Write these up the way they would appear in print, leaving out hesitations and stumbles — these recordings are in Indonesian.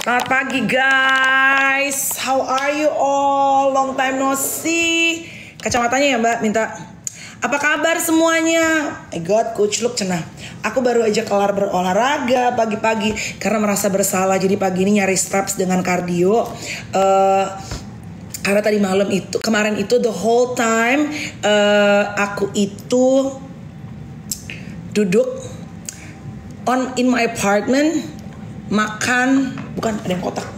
Selamat pagi guys, how are you all? Long time no see. Kacamatanya ya mbak, minta. Apa kabar semuanya? My God, coach look cenah. Aku baru aja kelar berolahraga pagi-pagi karena merasa bersalah. Jadi pagi ini nyari straps dengan kardio. Karena tadi malam itu, kemarin itu the whole time aku itu duduk in my apartment, makan, bukan ada yang kotak,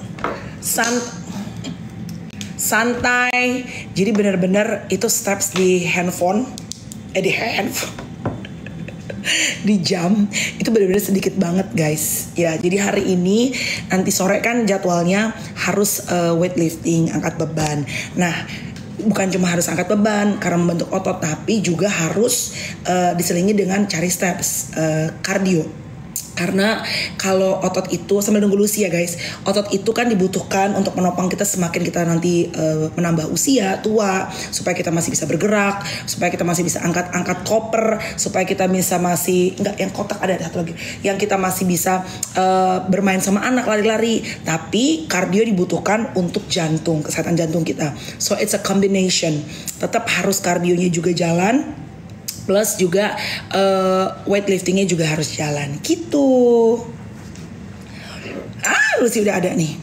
santai. Jadi benar-benar itu steps di handphone, di jam itu benar-benar sedikit banget guys. Ya jadi hari ini nanti sore kan jadwalnya harus weightlifting, angkat beban. Nah bukan cuma harus angkat beban karena membentuk otot, tapi juga harus diselingi dengan cari steps cardio. Karena kalau otot itu, sambil nunggu Lucy ya guys, otot itu kan dibutuhkan untuk menopang kita semakin kita nanti menambah usia, tua, supaya kita masih bisa bergerak, supaya kita masih bisa angkat koper, supaya kita bisa masih, enggak yang kotak ada satu lagi, yang kita masih bisa bermain sama anak, lari-lari. Tapi kardio dibutuhkan untuk jantung, kesehatan jantung kita. So it's a combination, tetap harus kardionya juga jalan, plus juga weightliftingnya juga harus jalan gitu. Lucy udah ada nih.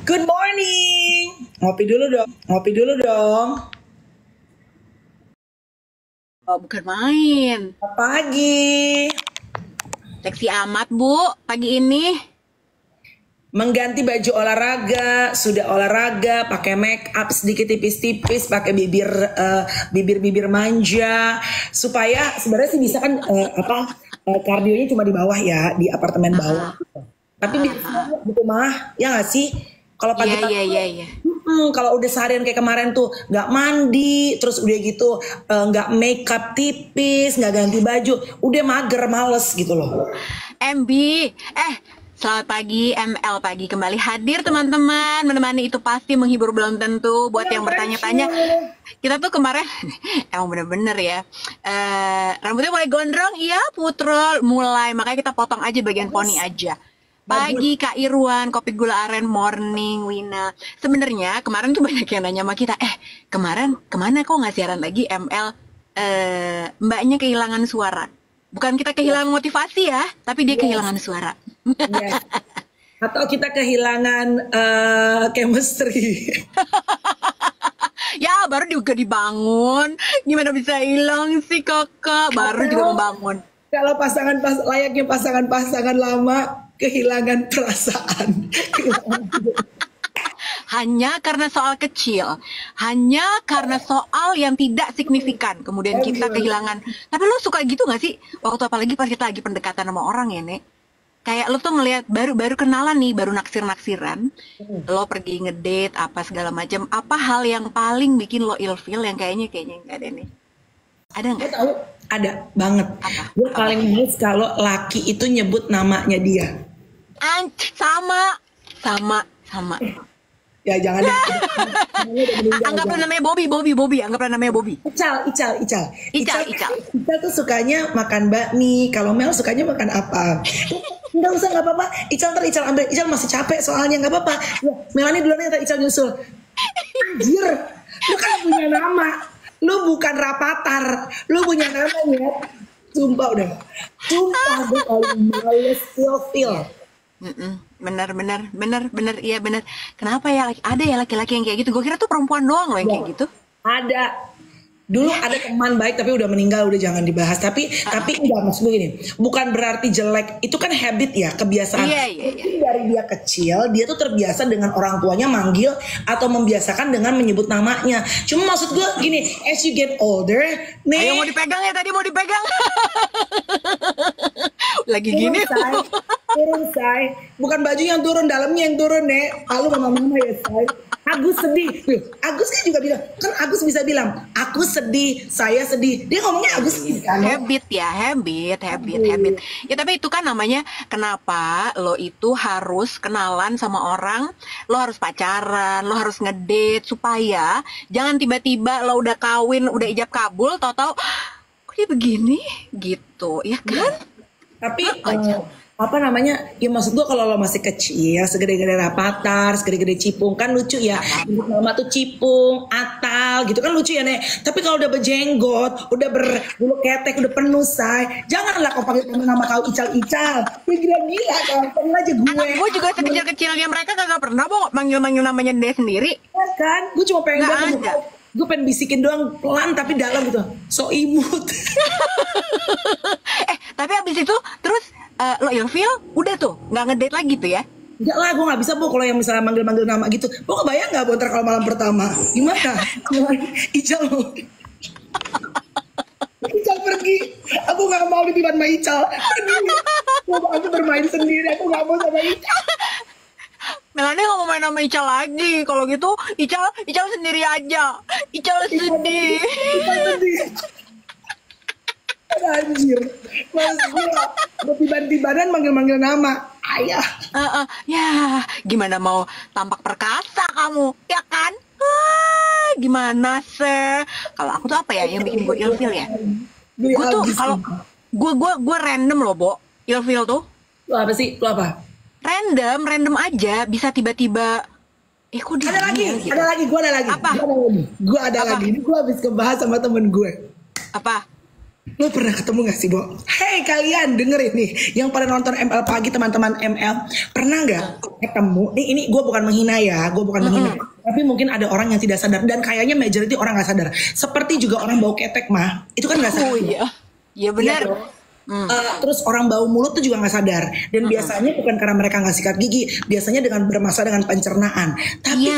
Good morning. Ngopi dulu dong. Oh, bukan main. Pagi. Seksi amat, Bu, pagi ini. Mengganti baju olahraga, sudah olahraga, pakai make up sedikit tipis-tipis, pakai bibir manja, supaya sebenarnya sih bisa kan kardionya cuma di bawah ya, di apartemen bawah. Tapi biasanya di rumah ya nggak sih? Kalau pagi Iya. Kalau udah seharian kayak kemarin tuh nggak mandi, terus udah gitu nggak make up tipis, nggak ganti baju, udah mager, males gitu loh. MB, selamat pagi, ML pagi kembali hadir teman-teman. Menemani itu pasti menghibur belum tentu. Buat yang bertanya-tanya, kita tuh kemarin emang bener-bener ya, rambutnya mulai gondrong, iya Putro mulai, makanya kita potong aja bagian poni aja. Pagi Kak Irwan, kopi gula aren, morning Wina. Sebenarnya kemarin tuh banyak yang nanya sama kita, kemarin kemana kok nggak siaran lagi ML? Mbaknya kehilangan suara. Bukan kita kehilangan motivasi ya, tapi dia kehilangan suara. Yes. Atau kita kehilangan chemistry. Ya baru juga dibangun, gimana bisa hilang sih kakak? Baru juga membangun. Kalau layaknya pasangan lama kehilangan perasaan. Hanya karena soal kecil, hanya karena soal yang tidak signifikan, kemudian kita kehilangan. Tapi lo suka gitu gak sih? Waktu apalagi pas kita lagi pendekatan sama orang ya, Nek? Kayak lo tuh ngelihat baru kenalan nih, baru naksir-naksiran, lo pergi ngedate apa segala macam. Apa hal yang paling bikin lo ilfeel yang kayaknya nggak ada nih? Ada nggak? Tahu? Ada banget. Gue paling males kalau laki itu nyebut namanya dia. Sama. Ya jangan deh. Anggaplah namanya Bobby. Anggaplah namanya Bobby. Ical tuh sukanya makan bakmi. Kalau Mel sukanya makan apa? Nggak usah, nggak apa-apa. Ical ambil. Ical masih capek soalnya, nggak apa-apa. Ya, Melani duluan ya, Ical nyusul. Anjir, lu kan punya nama. Lu bukan Rapatar. Lu punya nama ya. Sumpah gue paling males feel. Bener, iya bener. Kenapa ya? Ada ya laki-laki yang kayak gitu. Gue kira tuh perempuan doang loh yang kayak gitu. Ada. Dulu ada teman baik tapi udah meninggal, udah jangan dibahas. Tapi enggak, maksud gue gini, bukan berarti jelek. Itu kan habit ya, kebiasaan. Iya. Dari dia kecil, dia tuh terbiasa dengan orang tuanya manggil atau membiasakan dengan menyebut namanya. Cuma maksud gue gini, as you get older, nih. Ayo mau dipegang ya, tadi mau dipegang. Lagi gini. Turun, say. Bukan baju yang turun, dalamnya yang turun, Nek. Lalu mama ya, say. Agus sedih. Agus kan juga bilang, kan Agus bisa bilang, aku sedih, saya sedih. Dia ngomongnya Agus kan. Habit. Ya tapi itu kan namanya, kenapa lo itu harus kenalan sama orang, lo harus pacaran, lo harus ngedate, supaya jangan tiba-tiba lo udah kawin, udah ijab kabul, tau-tau kok dia begini gitu, ya kan? Tapi apa namanya, ya maksud gua kalau lo masih kecil segede-gede Rapatar, segede-gede Cipung kan lucu ya. Nama tuh Cipung, Atal gitu kan lucu ya Nek. Tapi kalau udah berjenggot, udah berbulu ketek, udah penuh say, janganlah kau panggil nama kau Ical-Ical. Gue gila-gila kan, pernah aja gue. Anak gue juga sekecil-kecilnya mereka kagak pernah manggil-manggil namanya dia sendiri. Ya kan, gue cuma pengen Nggak ada. gue pengen bisikin doang pelan tapi dalam gitu, so imut. Tapi abis itu terus lo ilfeel udah tuh nggak ngedate lagi tuh ya? Enggak lah, gue gak bisa Bu kalau yang misalnya manggil-manggil nama gitu. Lo kebayang gak Bu ntar kalau malam pertama? Gimana? Ical lo. Ical pergi. Aku gak mau ditiban sama Ical. Aku bermain sendiri, aku gak mau sama Ical. Melani nggak mau main sama Ical lagi. Kalau gitu Ical sendiri aja. Ical sedih. Ical sedih. Anjir. Mas gue udah tiban-tibanan manggil-manggil nama. Ayah. Ya gimana mau tampak perkasa kamu, ya kan? Gimana sih? Kalau aku tuh apa ya yang bikin gue ilfeel ya? Gue tuh kalau gue random loh, Bo. Ilfeel tuh. Lo apa sih? Lo apa? Random aja bisa tiba-tiba. Kok dia ada lagi, gitu? ada lagi, gue ada lagi. Apa? Gue ada lagi. Ini gue habis kebahas sama temen gue. Apa? Lo pernah ketemu gak sih, Bo? Hei kalian dengerin nih, yang pada nonton ML pagi, teman-teman ML, pernah gak ketemu? Ini gue bukan menghina ya, gue bukan menghina. Tapi mungkin ada orang yang tidak sadar, dan kayaknya majority orang gak sadar. Seperti juga orang bau ketek mah, itu kan gak sadar. Oh iya, iya benar. Terus orang bau mulut tuh juga nggak sadar, dan biasanya bukan karena mereka nggak sikat gigi, biasanya dengan bermasalah dengan pencernaan. Tapi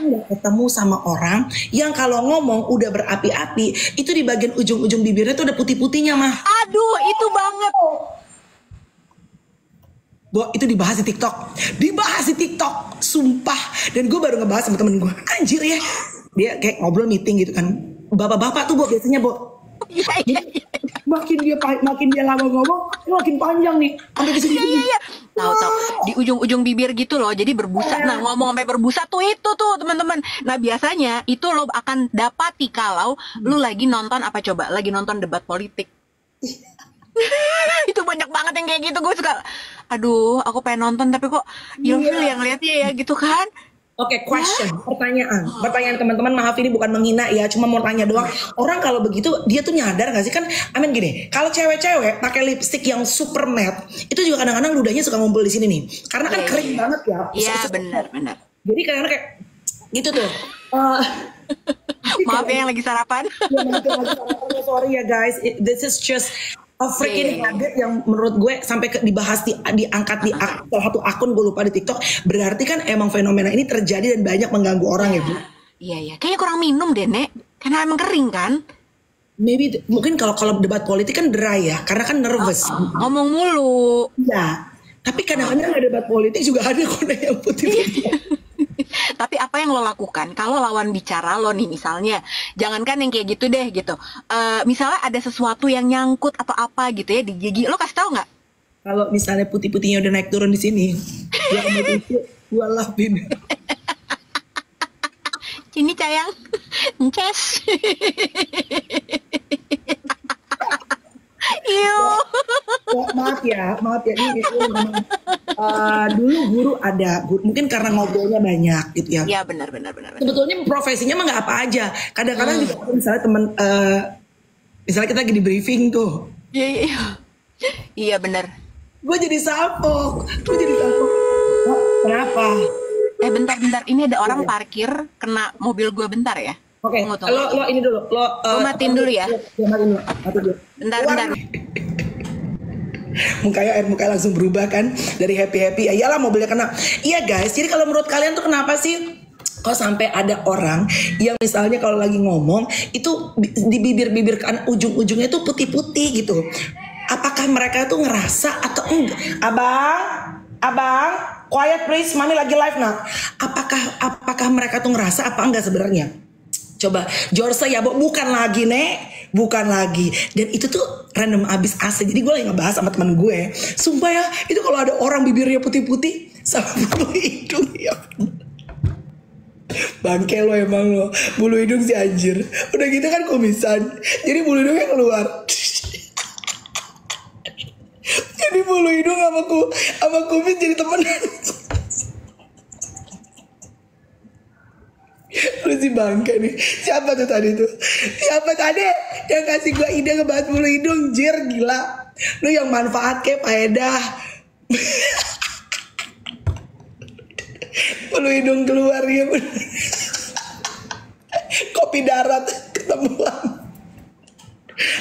nggak ketemu sama orang yang kalau ngomong udah berapi-api, itu di bagian ujung-ujung bibirnya tuh ada putih-putihnya mah. Aduh, itu banget. Bo, itu dibahas di TikTok, sumpah. Dan gue baru ngebahas sama temen gue, anjir ya, dia kayak ngobrol meeting gitu kan, bapak-bapak tuh Bo biasanya Bo. Iya. Makin dia lama ngomong, makin panjang nih. Sampai ke sini. Iya. Tahu. Di ujung-ujung bibir gitu loh. Jadi berbusa. Nah, ngomong sampai berbusa tuh itu tuh, teman-teman. Nah, biasanya itu lo akan dapati kalau lu lagi nonton apa coba? Lagi nonton debat politik. Itu banyak banget yang kayak gitu. Gue suka, aduh, aku pengen nonton tapi kok ilfil yang lihatnya ya gitu kan. Oke, question, pertanyaan teman-teman, maaf ini bukan menghina ya, cuma mau tanya doang. Orang kalau begitu dia tuh nyadar gak sih kan? Amin gini, kalau cewek-cewek pakai lipstick yang super matte, itu juga kadang-kadang ludahnya suka ngumpul di sini nih, karena kan kering banget ya. Iya benar. Jadi kadang-kadang kayak gitu tuh. Maaf ya yang lagi sarapan. Sorry ya guys, this is just a freaking habit yang menurut gue sampai dibahas diangkat di salah satu akun gue lupa di TikTok. Berarti kan emang fenomena ini terjadi dan banyak mengganggu orang ya Bu. Iya. Kayaknya kurang minum deh Nek. Karena emang kering kan. Maybe mungkin kalau debat politik kan dry ya, karena kan nervous. Ngomong mulu. Ya. Tapi kadang-kadang ada debat politik juga ada kode yang putih-putih. Tapi apa yang lo lakukan kalau lawan bicara lo nih misalnya, jangankan yang kayak gitu deh gitu. Misalnya ada sesuatu yang nyangkut atau apa gitu ya di gigi, lo kasih tahu nggak? Kalau misalnya putih-putihnya udah naik turun di sini, gua lapin. Ini sayang, Ces. Maaf ya ini dulu guru ada, mungkin karena ngobrolnya banyak gitu ya. Iya benar. Sebetulnya profesinya mah nggak apa aja. Kadang-kadang juga misalnya temen, misalnya kita lagi di briefing tuh. Iya benar. Gue jadi sapok. Kenapa? Bentar. Ini ada orang parkir kena mobil gue bentar ya. Oke. Lo ini dulu. Lo matiin dulu ya. Matiin dulu. Bentar. Mukanya langsung berubah kan dari happy iyalah mobilnya kena. Iya guys, jadi kalau menurut kalian tuh kenapa sih kok sampai ada orang yang misalnya kalau lagi ngomong itu di bibir kan ujung-ujungnya tuh putih-putih gitu. Apakah mereka tuh ngerasa atau enggak? Abang, quiet please, mami lagi live nak. Apakah mereka tuh ngerasa apa enggak sebenarnya? Coba Jorsa ya Bu, bukan lagi dan itu tuh random abis asli. Jadi gue lagi ngebahas sama teman gue, sumpah ya, itu kalau ada orang bibirnya putih-putih sama bulu hidung ya bangke lo emang lo, bulu hidung sih anjir, udah gitu kan kumisan, jadi bulu hidungnya keluar. Jadi bulu hidung sama kumis jadi temenan. Lu sih bangke nih. Siapa tuh tadi yang kasih gue ide ngebahas bulu hidung? Jir, gila. Lu yang manfaat kayak faedah. Bulu hidung keluar ya. Kopi darat ketemuan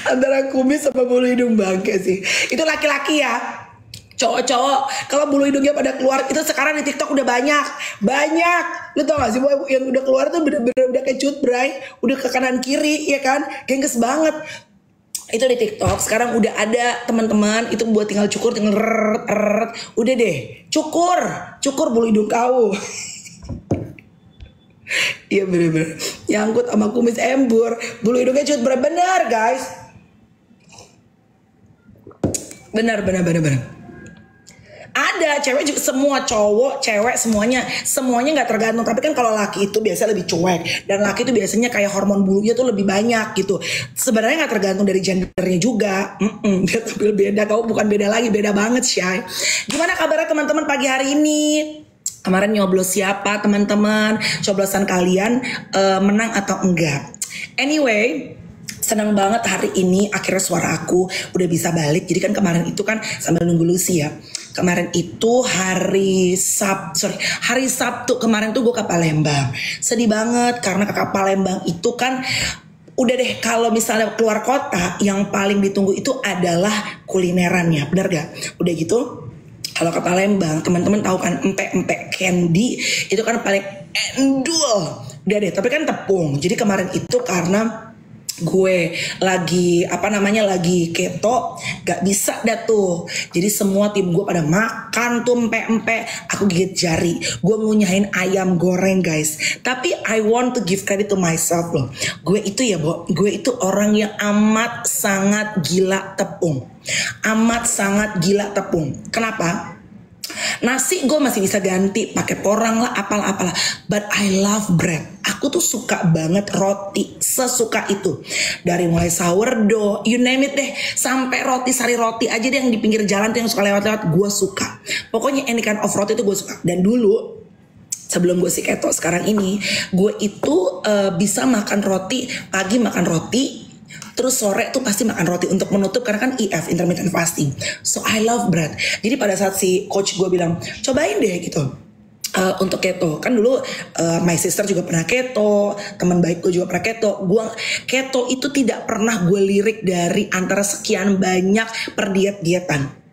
antara kumis sama bulu hidung, bangke sih. Itu laki-laki ya. Cowok-cowok kalau bulu hidungnya pada keluar itu sekarang di TikTok udah banyak. Lu tau gak sih boy, yang udah keluar tuh bener-bener udah kayak cut bray, udah ke kanan kiri ya kan, gengges banget. Itu di TikTok sekarang udah ada teman-teman itu buat tinggal cukur, tinggal udah deh cukur bulu hidung kau. Iya bener-bener nyangkut sama kumis embur, bulu hidungnya cut bray, bener guys, bener. Ada cewek juga, semua cowok, cewek semuanya nggak tergantung. Tapi kan kalau laki itu biasa lebih cuek, dan laki itu biasanya kayak hormon bulunya tuh lebih banyak gitu. Sebenarnya nggak tergantung dari gendernya juga. Dia tampil beda, kau bukan beda lagi, beda banget Shay. Gimana kabarnya teman-teman pagi hari ini? Kemarin nyoblos siapa teman-teman? Coblosan kalian menang atau enggak? Anyway, senang banget hari ini akhirnya suara aku udah bisa balik. Jadi kan kemarin itu kan sambil nunggu Lucy ya. Kemarin itu hari Sabtu kemarin tuh gue ke Palembang. Sedih banget karena ke Palembang itu kan udah deh, kalau misalnya keluar kota yang paling ditunggu itu adalah kulinerannya, benar gak? Udah gitu kalau ke Palembang teman-teman tahu kan empek-empek candy itu kan paling endul. Udah deh, tapi kan tepung. Jadi kemarin itu karena gue lagi lagi keto, gak bisa dah tuh. Jadi semua tim gue pada makan tuh empe-empe, aku gigit jari. Gue ngunyahin ayam goreng guys. Tapi I want to give credit to myself loh. Gue itu orang yang amat sangat gila tepung. Kenapa? Nasi gue masih bisa ganti pakai porang lah, apalah. But I love bread. Aku tuh suka banget roti, sesuka itu. Dari mulai sourdough, you name it deh, sampai roti sari roti aja deh yang di pinggir jalan tuh yang suka lewat-lewat, gue suka. Pokoknya any kind of roti itu gue suka. Dan dulu sebelum gue si keto sekarang ini, gue itu bisa makan roti, pagi makan roti, terus sore tuh pasti makan roti untuk menutup karena kan IF, intermittent fasting. So I love bread. Jadi pada saat si coach gue bilang cobain deh gitu untuk keto. Kan dulu my sister juga pernah keto, teman baik gue juga pernah keto. Keto itu tidak pernah gue lirik dari antara sekian banyak perdiet-dietan.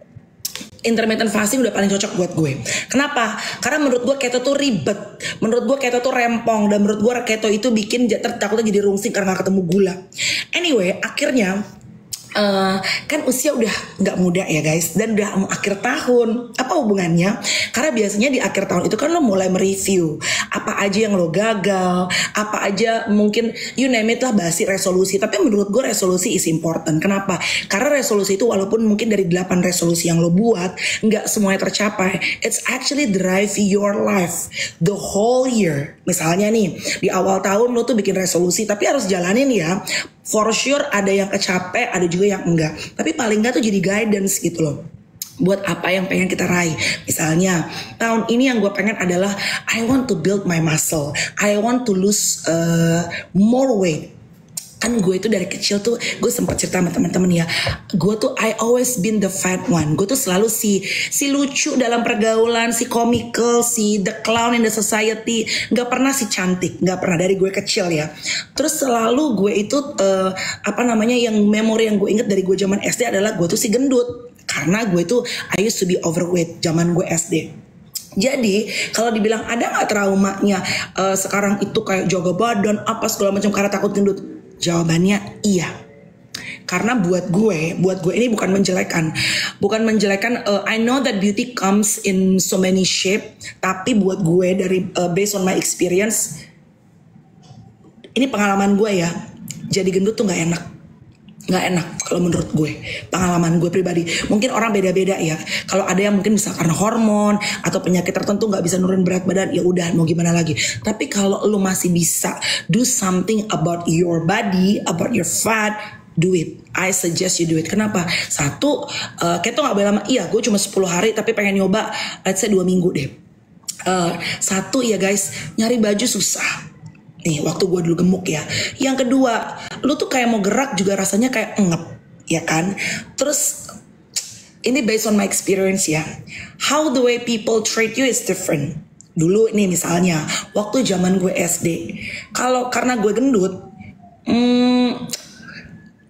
Intermittent fasting udah paling cocok buat gue. Kenapa? Karena menurut gue keto tuh ribet. Menurut gue keto tuh rempong. Dan menurut gue keto itu bikin takutnya jadi rungsing karena gak ketemu gula. Anyway, akhirnya kan usia udah gak muda ya guys, dan udah mau akhir tahun. Apa hubungannya? Karena biasanya di akhir tahun itu kan lo mulai mereview apa aja yang lo gagal, apa aja mungkin you name it lah, basi resolusi. Tapi menurut gue resolusi is important. Kenapa? Karena resolusi itu walaupun mungkin dari 8 resolusi yang lo buat gak semuanya tercapai, it's actually drive your life the whole year. Misalnya nih di awal tahun lo tuh bikin resolusi, tapi harus jalanin ya. For sure ada yang kecapek, ada juga yang enggak. Tapi paling enggak tuh jadi guidance gitu loh. Buat apa yang pengen kita raih. Misalnya tahun ini yang gue pengen adalah I want to build my muscle. I want to lose more weight. Kan gue itu dari kecil tuh gue sempat cerita sama teman-teman ya. Gue tuh I always been the fat one. Gue tuh selalu si lucu dalam pergaulan, si comical, si the clown in the society. Gak pernah si cantik, gak pernah dari gue kecil ya. Terus selalu gue itu yang memori yang gue inget dari gue zaman SD adalah gue tuh si gendut. Karena gue tuh I used to be overweight zaman gue SD. Jadi kalau dibilang ada gak traumanya sekarang itu kayak jaga badan apa segala macam karena takut gendut? Jawabannya iya. Karena buat gue ini bukan menjelekan. I know that beauty comes in so many shape. Tapi buat gue dari based on my experience, ini pengalaman gue ya. Jadi gendut tuh nggak enak kalau menurut gue, pengalaman gue pribadi. Mungkin orang beda-beda ya. Kalau ada yang mungkin bisa karena hormon atau penyakit tertentu nggak bisa nurunin berat badan, ya udah mau gimana lagi. Tapi kalau lu masih bisa do something about your body, about your fat, do it. I suggest you do it. Kenapa? Satu, kayak tuh gak boleh lama. Iya, gue cuma 10 hari tapi pengen nyoba, let's say 2 minggu deh. Satu ya guys, nyari baju susah. Nih, waktu gue dulu gemuk ya. Yang kedua, lu tuh kayak mau gerak juga rasanya kayak ngep, ya kan? Terus, ini based on my experience ya. How the way people treat you is different. Dulu nih misalnya, waktu zaman gue SD, karena gue gendut,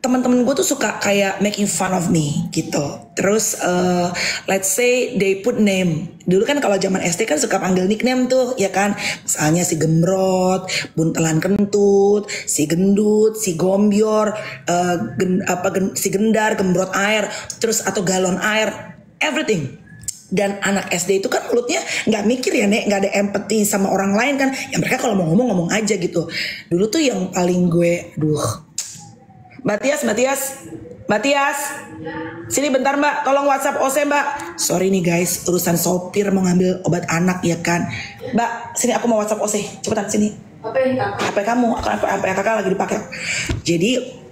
teman-teman gue tuh suka kayak making fun of me gitu. Terus let's say they put name. Dulu kan kalau zaman SD kan suka panggil nickname tuh, ya kan? Misalnya si Gembrot, Buntelan Kentut, si Gendut, si Gombior, si Gendar, Gembrot Air, terus atau Galon Air, everything. Dan anak SD itu kan mulutnya nggak mikir ya Nek, nggak ada empati sama orang lain kan. Ya mereka kalau mau ngomong aja gitu. Dulu tuh yang paling gue, Mbak Tias, sini bentar Mbak, tolong WhatsApp OC Mbak. Sorry nih guys, urusan sopir mau ngambil obat anak ya kan. Mbak, sini aku mau WhatsApp OC, cepetan sini. HP kamu, HP kakak lagi dipakai. Jadi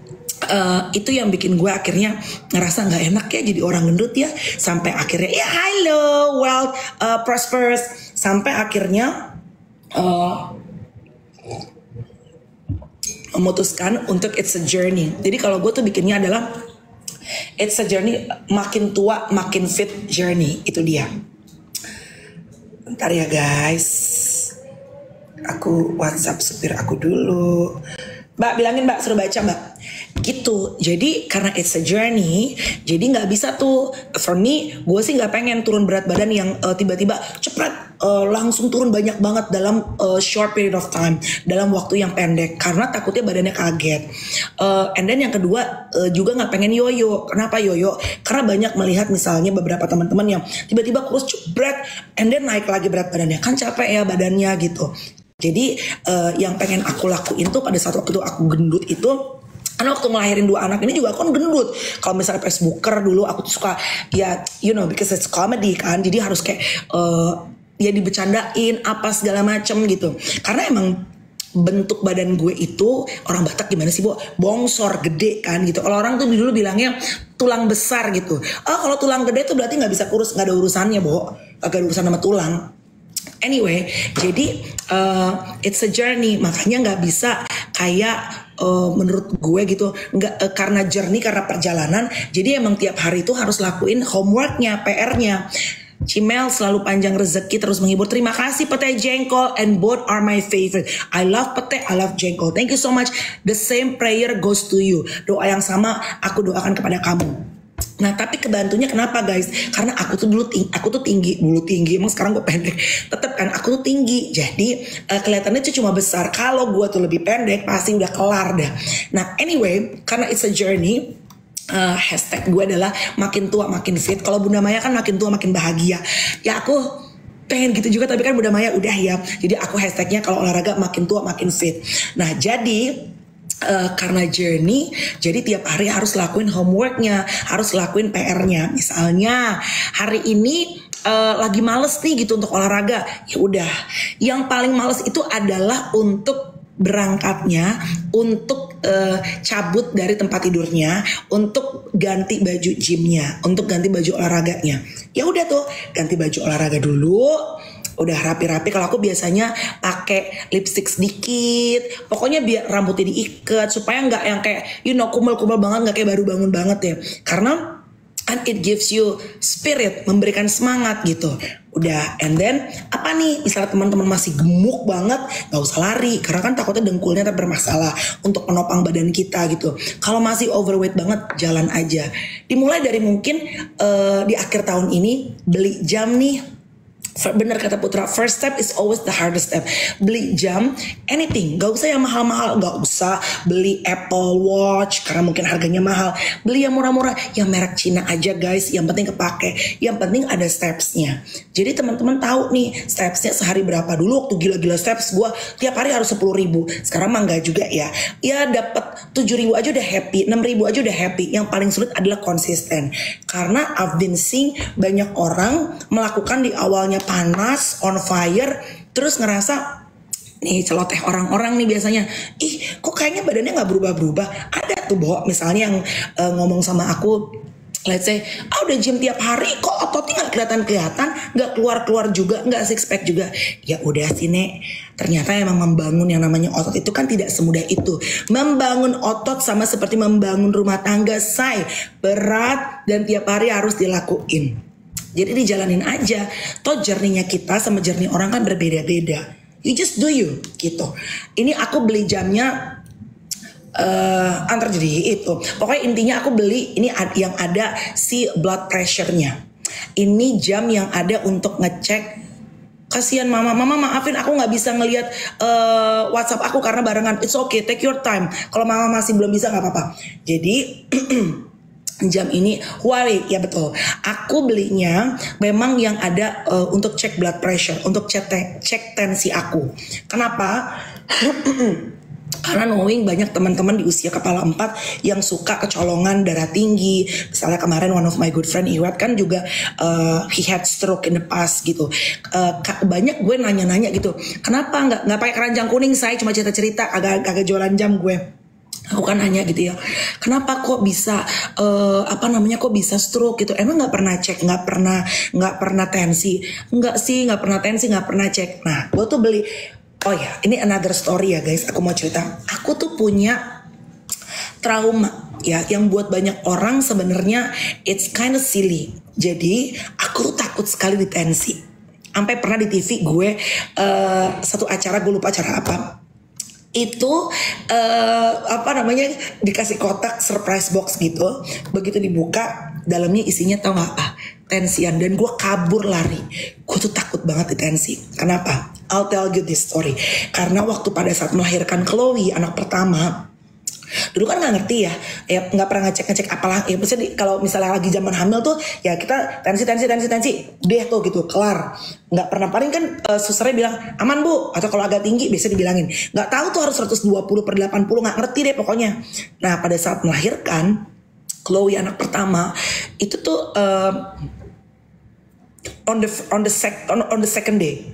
itu yang bikin gue akhirnya ngerasa nggak enak ya jadi orang gendut ya. Sampai akhirnya ya hello, well prosperous. Sampai akhirnya memutuskan untuk it's a journey. Jadi kalau gue tuh bikinnya adalah it's a journey, makin tua makin fit journey. Itu dia. Bentar ya guys, aku WhatsApp supir aku dulu. Mbak bilangin Mbak suruh baca Mbak. Gitu. Jadi karena it's a journey, jadi nggak bisa tuh. For me, gue sih nggak pengen turun berat badan yang tiba-tiba cepet langsung turun banyak banget dalam short period of time, dalam waktu yang pendek, karena takutnya badannya kaget. And then yang kedua juga nggak pengen yoyo. Kenapa yoyo? Karena banyak melihat misalnya beberapa teman-teman yang tiba-tiba kurus jebret, and then naik lagi berat badannya, kan capek ya badannya gitu. Jadi yang pengen aku lakuin tuh pada saat waktu itu aku gendut itu, karena waktu ngelahirin 2 anak ini juga aku kan gendut. Kalau misalnya Facebooker dulu aku tuh suka ya you know because it's comedy kan. Jadi harus kayak ya dibecandain apa segala macem gitu. Karena emang bentuk badan gue itu orang Batak gimana sih Bo? Bongsor gede kan gitu. Kalau orang tuh dulu bilangnya tulang besar gitu. Kalau tulang gede tuh berarti nggak bisa kurus, nggak ada urusannya Bo. Gak ada urusan sama tulang. Anyway, jadi it's a journey, makanya nggak bisa kayak menurut gue gitu, nggak karena journey, karena perjalanan. Jadi emang tiap hari itu harus lakuin homeworknya, PR-nya. Cimel selalu panjang rezeki terus menghibur. Terima kasih Pete Jengkol, and both are my favorite. I love Pete, I love Jengkol. Thank you so much. The same prayer goes to you. Doa yang sama aku doakan kepada kamu. Nah tapi kebantunya kenapa guys? Karena aku tuh dulu tinggi, emang sekarang gue pendek. Tetep kan aku tuh tinggi, jadi kelihatannya tuh cuma besar. Kalau gue tuh lebih pendek pasti udah kelar dah. Nah anyway, karena it's a journey, hashtag gue adalah makin tua makin fit. Kalau Bunda Maya kan makin tua makin bahagia. Ya aku pengen gitu juga, tapi kan Bunda Maya udah ya. Jadi aku hashtagnya kalau olahraga makin tua makin fit. Nah jadi karena journey, jadi tiap hari harus lakuin homeworknya, harus lakuin PR-nya. Misalnya hari ini lagi males nih gitu untuk olahraga, ya udah. Yang paling males itu adalah untuk berangkatnya, untuk cabut dari tempat tidurnya, untuk ganti baju gymnya, untuk ganti baju olahraganya. Ya udah tuh, ganti baju olahraga dulu. Udah rapi-rapi. Kalau aku biasanya pakai lipstick sedikit, pokoknya biar rambutnya diikat supaya nggak yang kayak kumel-kumel banget, nggak kayak baru bangun banget ya. Karena and it gives you spirit, memberikan semangat gitu. Udah, and then apa nih? Misalnya teman-teman masih gemuk banget, nggak usah lari karena kan takutnya dengkulnya bermasalah untuk penopang badan kita gitu. Kalau masih overweight banget, jalan aja. Dimulai dari mungkin di akhir tahun ini beli jam nih. Bener kata Putra, first step is always the hardest step. Beli jam, anything, gak usah yang mahal-mahal, gak usah beli Apple Watch karena mungkin harganya mahal. Beli yang murah-murah, yang merek Cina aja guys, yang penting kepake, yang penting ada stepsnya. Jadi teman-teman tahu nih stepsnya sehari berapa. Dulu waktu gila-gila steps gue tiap hari harus 10.000, sekarang mah enggak juga ya. Ya dapat 7.000 aja udah happy, 6.000 aja udah happy. Yang paling sulit adalah konsisten. Karena I've been seeing banyak orang melakukan di awalnya panas, on fire, terus ngerasa nih celoteh orang-orang nih biasanya, ih kok kayaknya badannya nggak berubah-berubah. Ada tuh Bo, misalnya yang ngomong sama aku, let's say, udah gym tiap hari kok ototnya nggak kelihatan, nggak keluar juga, nggak six pack juga. Ya udah sih Nek, ternyata emang membangun yang namanya otot itu kan tidak semudah itu. Membangun otot sama seperti membangun rumah tangga, say, berat dan tiap hari harus dilakuin. Jadi dijalanin aja. Toh journey-nya kita sama journey orang kan berbeda-beda. You just do you gitu. Ini aku beli jamnya antar jadi itu. Pokoknya intinya aku beli ini yang ada si blood pressure-nya. Ini jam yang ada untuk ngecek. Kasihan mama maafin aku nggak bisa ngelihat WhatsApp aku karena barengan. It's okay, take your time. Kalau mama masih belum bisa nggak apa-apa. Jadi jam ini Huawei, ya betul. Aku belinya memang yang ada untuk cek blood pressure, untuk cek tensi aku. Kenapa? Karena knowing banyak teman-teman di usia kepala 4 yang suka kecolongan, darah tinggi. Misalnya kemarin one of my good friend Iwat kan juga he had stroke in the past gitu. Banyak gue nanya-nanya gitu. Kenapa nggak pakai keranjang kuning? Saya cuma cerita-cerita, agak jualan jam gue. Aku kan nanya gitu ya, kenapa kok bisa kok bisa stroke gitu? Emang nggak pernah cek, nggak pernah tensi? Nggak sih, nggak pernah tensi, nggak pernah cek. Nah, gue tuh beli. Oh ya, ini another story ya guys. Aku mau cerita. Aku tuh punya trauma ya, yang buat banyak orang sebenarnya it's kind of silly. Jadi aku tuh takut sekali di tensi. Sampai pernah di TV gue satu acara, gue lupa acara apa. Itu dikasih kotak surprise box gitu. Begitu dibuka, dalamnya isinya tau gak apa? Tensian. Dan gue kabur lari. Gue tuh takut banget di tensi. Kenapa? I'll tell you this story. Karena waktu pada saat melahirkan Chloe, anak pertama, dulu kan nggak ngerti ya nggak pernah ngecek apalah ya. Maksudnya kalau misalnya lagi zaman hamil tuh ya kita tensi deh tuh gitu, kelar. Nggak pernah, paling kan susternya bilang aman Bu, atau kalau agak tinggi biasa dibilangin nggak tahu tuh harus 120/80, nggak ngerti deh pokoknya. Nah pada saat melahirkan Chloe anak pertama itu tuh on the second day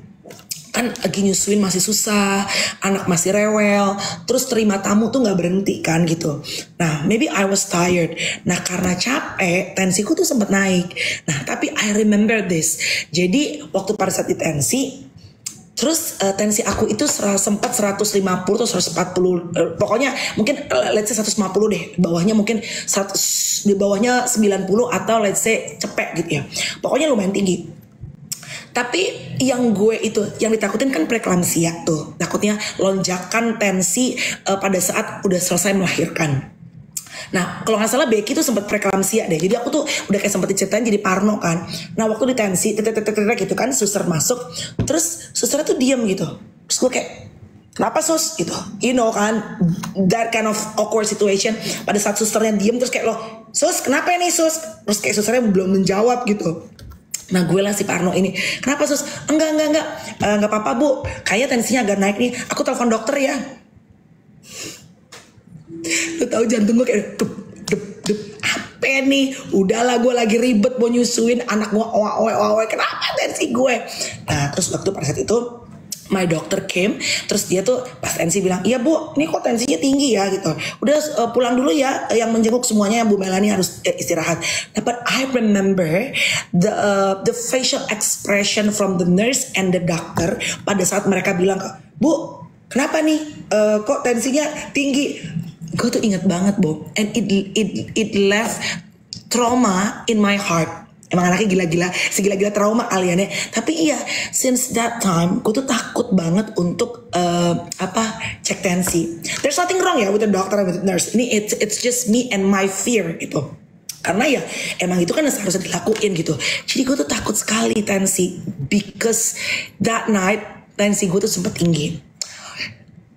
kan lagi nyusuin masih susah, anak masih rewel, terus terima tamu tuh nggak berhenti kan gitu. Nah maybe I was tired. Nah karena capek, tensiku tuh sempat naik. Nah tapi I remember this. Jadi waktu pada saat di tensi, terus tensi aku itu sempat 150 atau 140, pokoknya mungkin let's say 150 deh, bawahnya mungkin 100, di bawahnya 90 atau let's say cepet gitu ya. Pokoknya lumayan tinggi. Tapi yang ditakutin kan preeklamsia tuh. Takutnya lonjakan tensi pada saat udah selesai melahirkan. Nah kalau gak salah Becky tuh sempat preeklamsia deh. Jadi aku tuh udah kayak sempet diceritain jadi parno kan. Nah waktu di tensi gitu kan, suster masuk. Terus susternya tuh diem gitu. Terus gue kayak, kenapa sus gitu, you know kan, that kind of awkward situation. Pada saat susternya diem terus kayak, loh sus kenapa nih sus? Terus kayak susternya belum menjawab gitu. Nah gue lah si parno ini, kenapa sus? Enggak apa-apa Bu, kayaknya tensinya agak naik nih, aku telepon dokter ya. Lu tahu jantung gue kayak dep, apa nih? Udahlah gue lagi ribet mau nyusuin anak gue, kenapa tensi gue? Nah terus waktu pada saat itu my doctor came, terus dia tuh pas tensi bilang, iya Bu, ini kok tensinya tinggi ya gitu. Udah pulang dulu ya, yang menjenguk semuanya Bu Melanie harus istirahat. But I remember the facial expression from the nurse and the doctor pada saat mereka bilang, Bu, kenapa nih? Kok tensinya tinggi? Gue tuh ingat banget Bu, and it left trauma in my heart. Emang anaknya gila-gila, segila-gila trauma kalian ya. Tapi iya, since that time gue tuh takut banget untuk cek tensi. There's nothing wrong ya with the doctor and with the nurse. Ini it's just me and my fear gitu. Karena ya emang itu kan harusnya dilakuin gitu. Jadi gue tuh takut sekali tensi, because that night tensi gue tuh sempet tinggi.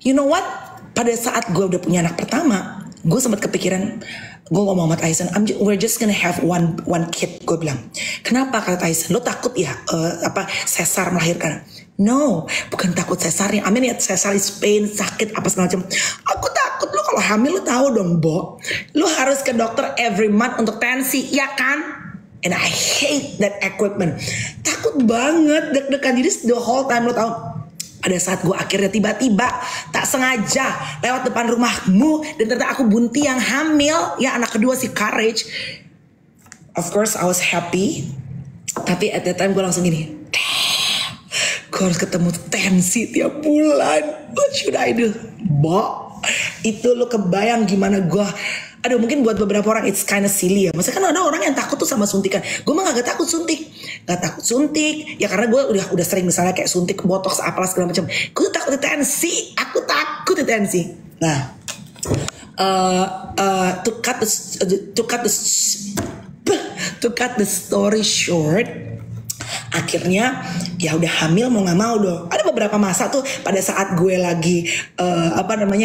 You know what? Pada saat gue udah punya anak pertama, gue sempat kepikiran, gue ngomong sama Tyson, we're just gonna have one kid. Gue bilang, kenapa? Kata Tyson, lo takut ya sesar melahirkan? No, bukan takut sesarnya. I mean ya, sesar is pain, sakit apa segala macam. Aku takut lo kalau hamil, lo tahu dong Bo, lo harus ke dokter every month untuk tensi, ya kan? And I hate that equipment. Takut banget, deg-degan. Jadi the whole time lo tahu, pada saat gue akhirnya tiba-tiba tak sengaja lewat depan rumahmu dan ternyata aku Bunti yang hamil, ya anak kedua si Courage. Of course I was happy, tapi at that time gue langsung gini, gue harus ketemu Tensi tiap bulan. What should I do? Itu lo kebayang gimana gue. Aduh, mungkin buat beberapa orang it's kinda silly ya. Maksudnya kan ada orang yang takut tuh sama suntikan. Gue mah gak takut suntik. Gak takut suntik. Ya karena gue udah sering misalnya kayak suntik, botox, apalah segala macam. Gue takut tensi. Aku takut tensi. Nah, to cut the story short, akhirnya ya udah hamil mau nggak mau dong. Ada beberapa masa tuh pada saat gue lagi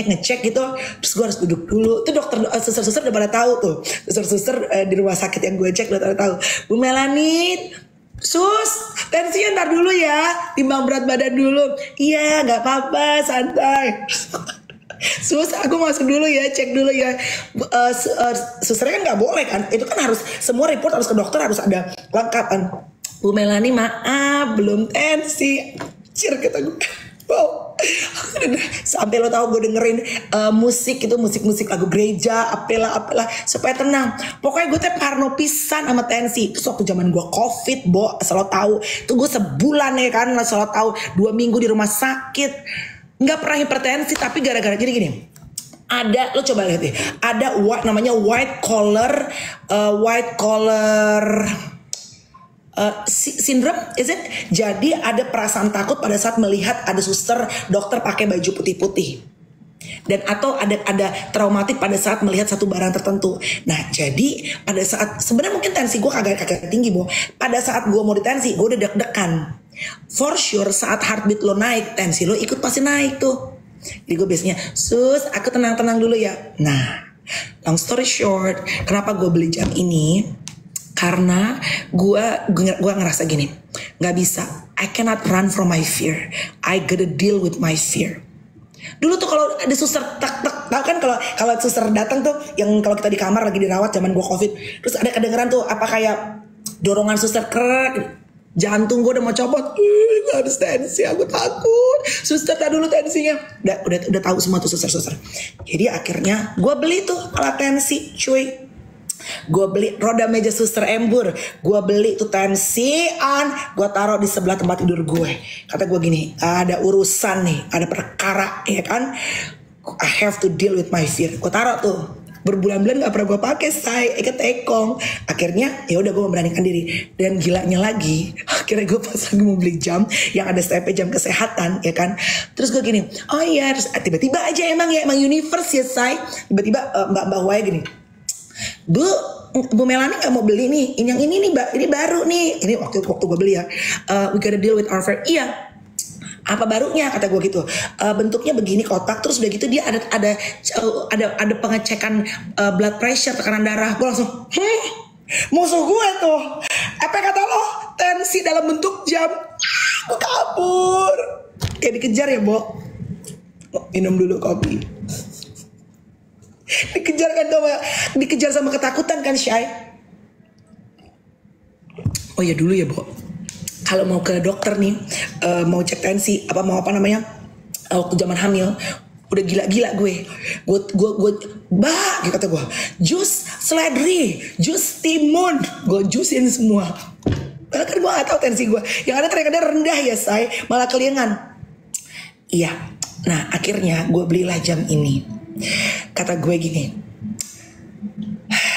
ngecek gitu, terus gue harus duduk dulu. Tuh dokter, suster-suster udah pada tahu tuh. Suster-suster di rumah sakit yang gue cek udah pada tahu. Bu Melanie, sus, tensinya ntar dulu ya, timbang berat badan dulu. Iya, nggak apa-apa, santai. Sus, aku masuk dulu ya, cek dulu ya. Susternya kan nggak boleh kan? Itu kan harus semua report harus ke dokter, harus ada lengkap kan. Bu Melanie maaf belum tensi. Cir kata gue. Wow. Sampai lo tahu gue dengerin musik itu musik lagu gereja, apalah supaya tenang. Pokoknya gue tuh parno pisan sama tensi. Terus waktu zaman gue COVID, selalu tahu. Tuh gue sebulan ya kan, selalu tahu 2 minggu di rumah sakit. Nggak pernah hipertensi, tapi gara-gara gini. Ada, lo coba lihat deh. Ada namanya white collar syndrome, is it? Jadi ada perasaan takut pada saat melihat ada suster, dokter pakai baju putih-putih. Dan atau ada traumatik pada saat melihat satu barang tertentu. Nah jadi pada saat sebenarnya mungkin tensi gue kagak tinggi pada saat gue mau ditensi gue udah deg-degan. For sure saat heartbeat lo naik, tensi lo ikut pasti naik tuh. Jadi gue biasanya, sus aku tenang-tenang dulu ya. Nah long story short, kenapa gue beli jam ini? Karena gue ngerasa gini, nggak bisa. I cannot run from my fear. I gotta deal with my fear. Dulu tuh kalau ada suster tak tahu kan kalau suster datang tuh yang kalau kita di kamar lagi dirawat zaman gue COVID, terus ada kedengeran tuh apa kayak dorongan suster krek, jantung gue udah mau copot. Gue harus tensi, aku takut. Suster tak dulu tensinya. Udah tahu semua tuh suster. Jadi akhirnya gue beli tuh alat tensi, cuy. Gue beli roda meja suster embur. Gue beli tuh tensian. Gue taruh di sebelah tempat tidur gue. Kata gue gini, ada urusan nih, ada perkara ya kan, I have to deal with my fear. Gue taruh tuh. Berbulan-bulan gak pernah gue pakai, say, ikat tekong. Akhirnya ya udah gue memberanikan diri. Dan gilanya lagi, akhirnya gue pas lagi mau beli jam yang ada step jam kesehatan ya kan. Terus gue gini, oh iya, terus tiba-tiba aja emang universe ya, say. Tiba-tiba mbak Waya gini, Bu Melanie gak mau beli nih, yang ini nih mbak, ini baru nih. Ini waktu gue beli ya, we gotta deal with our fear. Iya, apa barunya kata gue gitu. Bentuknya begini kotak, terus udah gitu dia ada pengecekan blood pressure, tekanan darah. Gue langsung musuh gue tuh. Apa kata lo? Tensi dalam bentuk jam. Gue kabur. Kayak dikejar ya Bo. Minum dulu kopi. Dikejar sama ketakutan kan, Syai. Oh ya dulu ya Bo, kalau mau ke dokter nih, mau cek tensi waktu zaman hamil, udah gila-gila gue gitu kata gue, jus seledri, jus timun, gue jusin semua. Padahal kan gue gak tahu tensi gue, yang ada ternyata rendah ya say, malah kelingan. Iya, nah akhirnya gue belilah jam ini. Kata gue gini,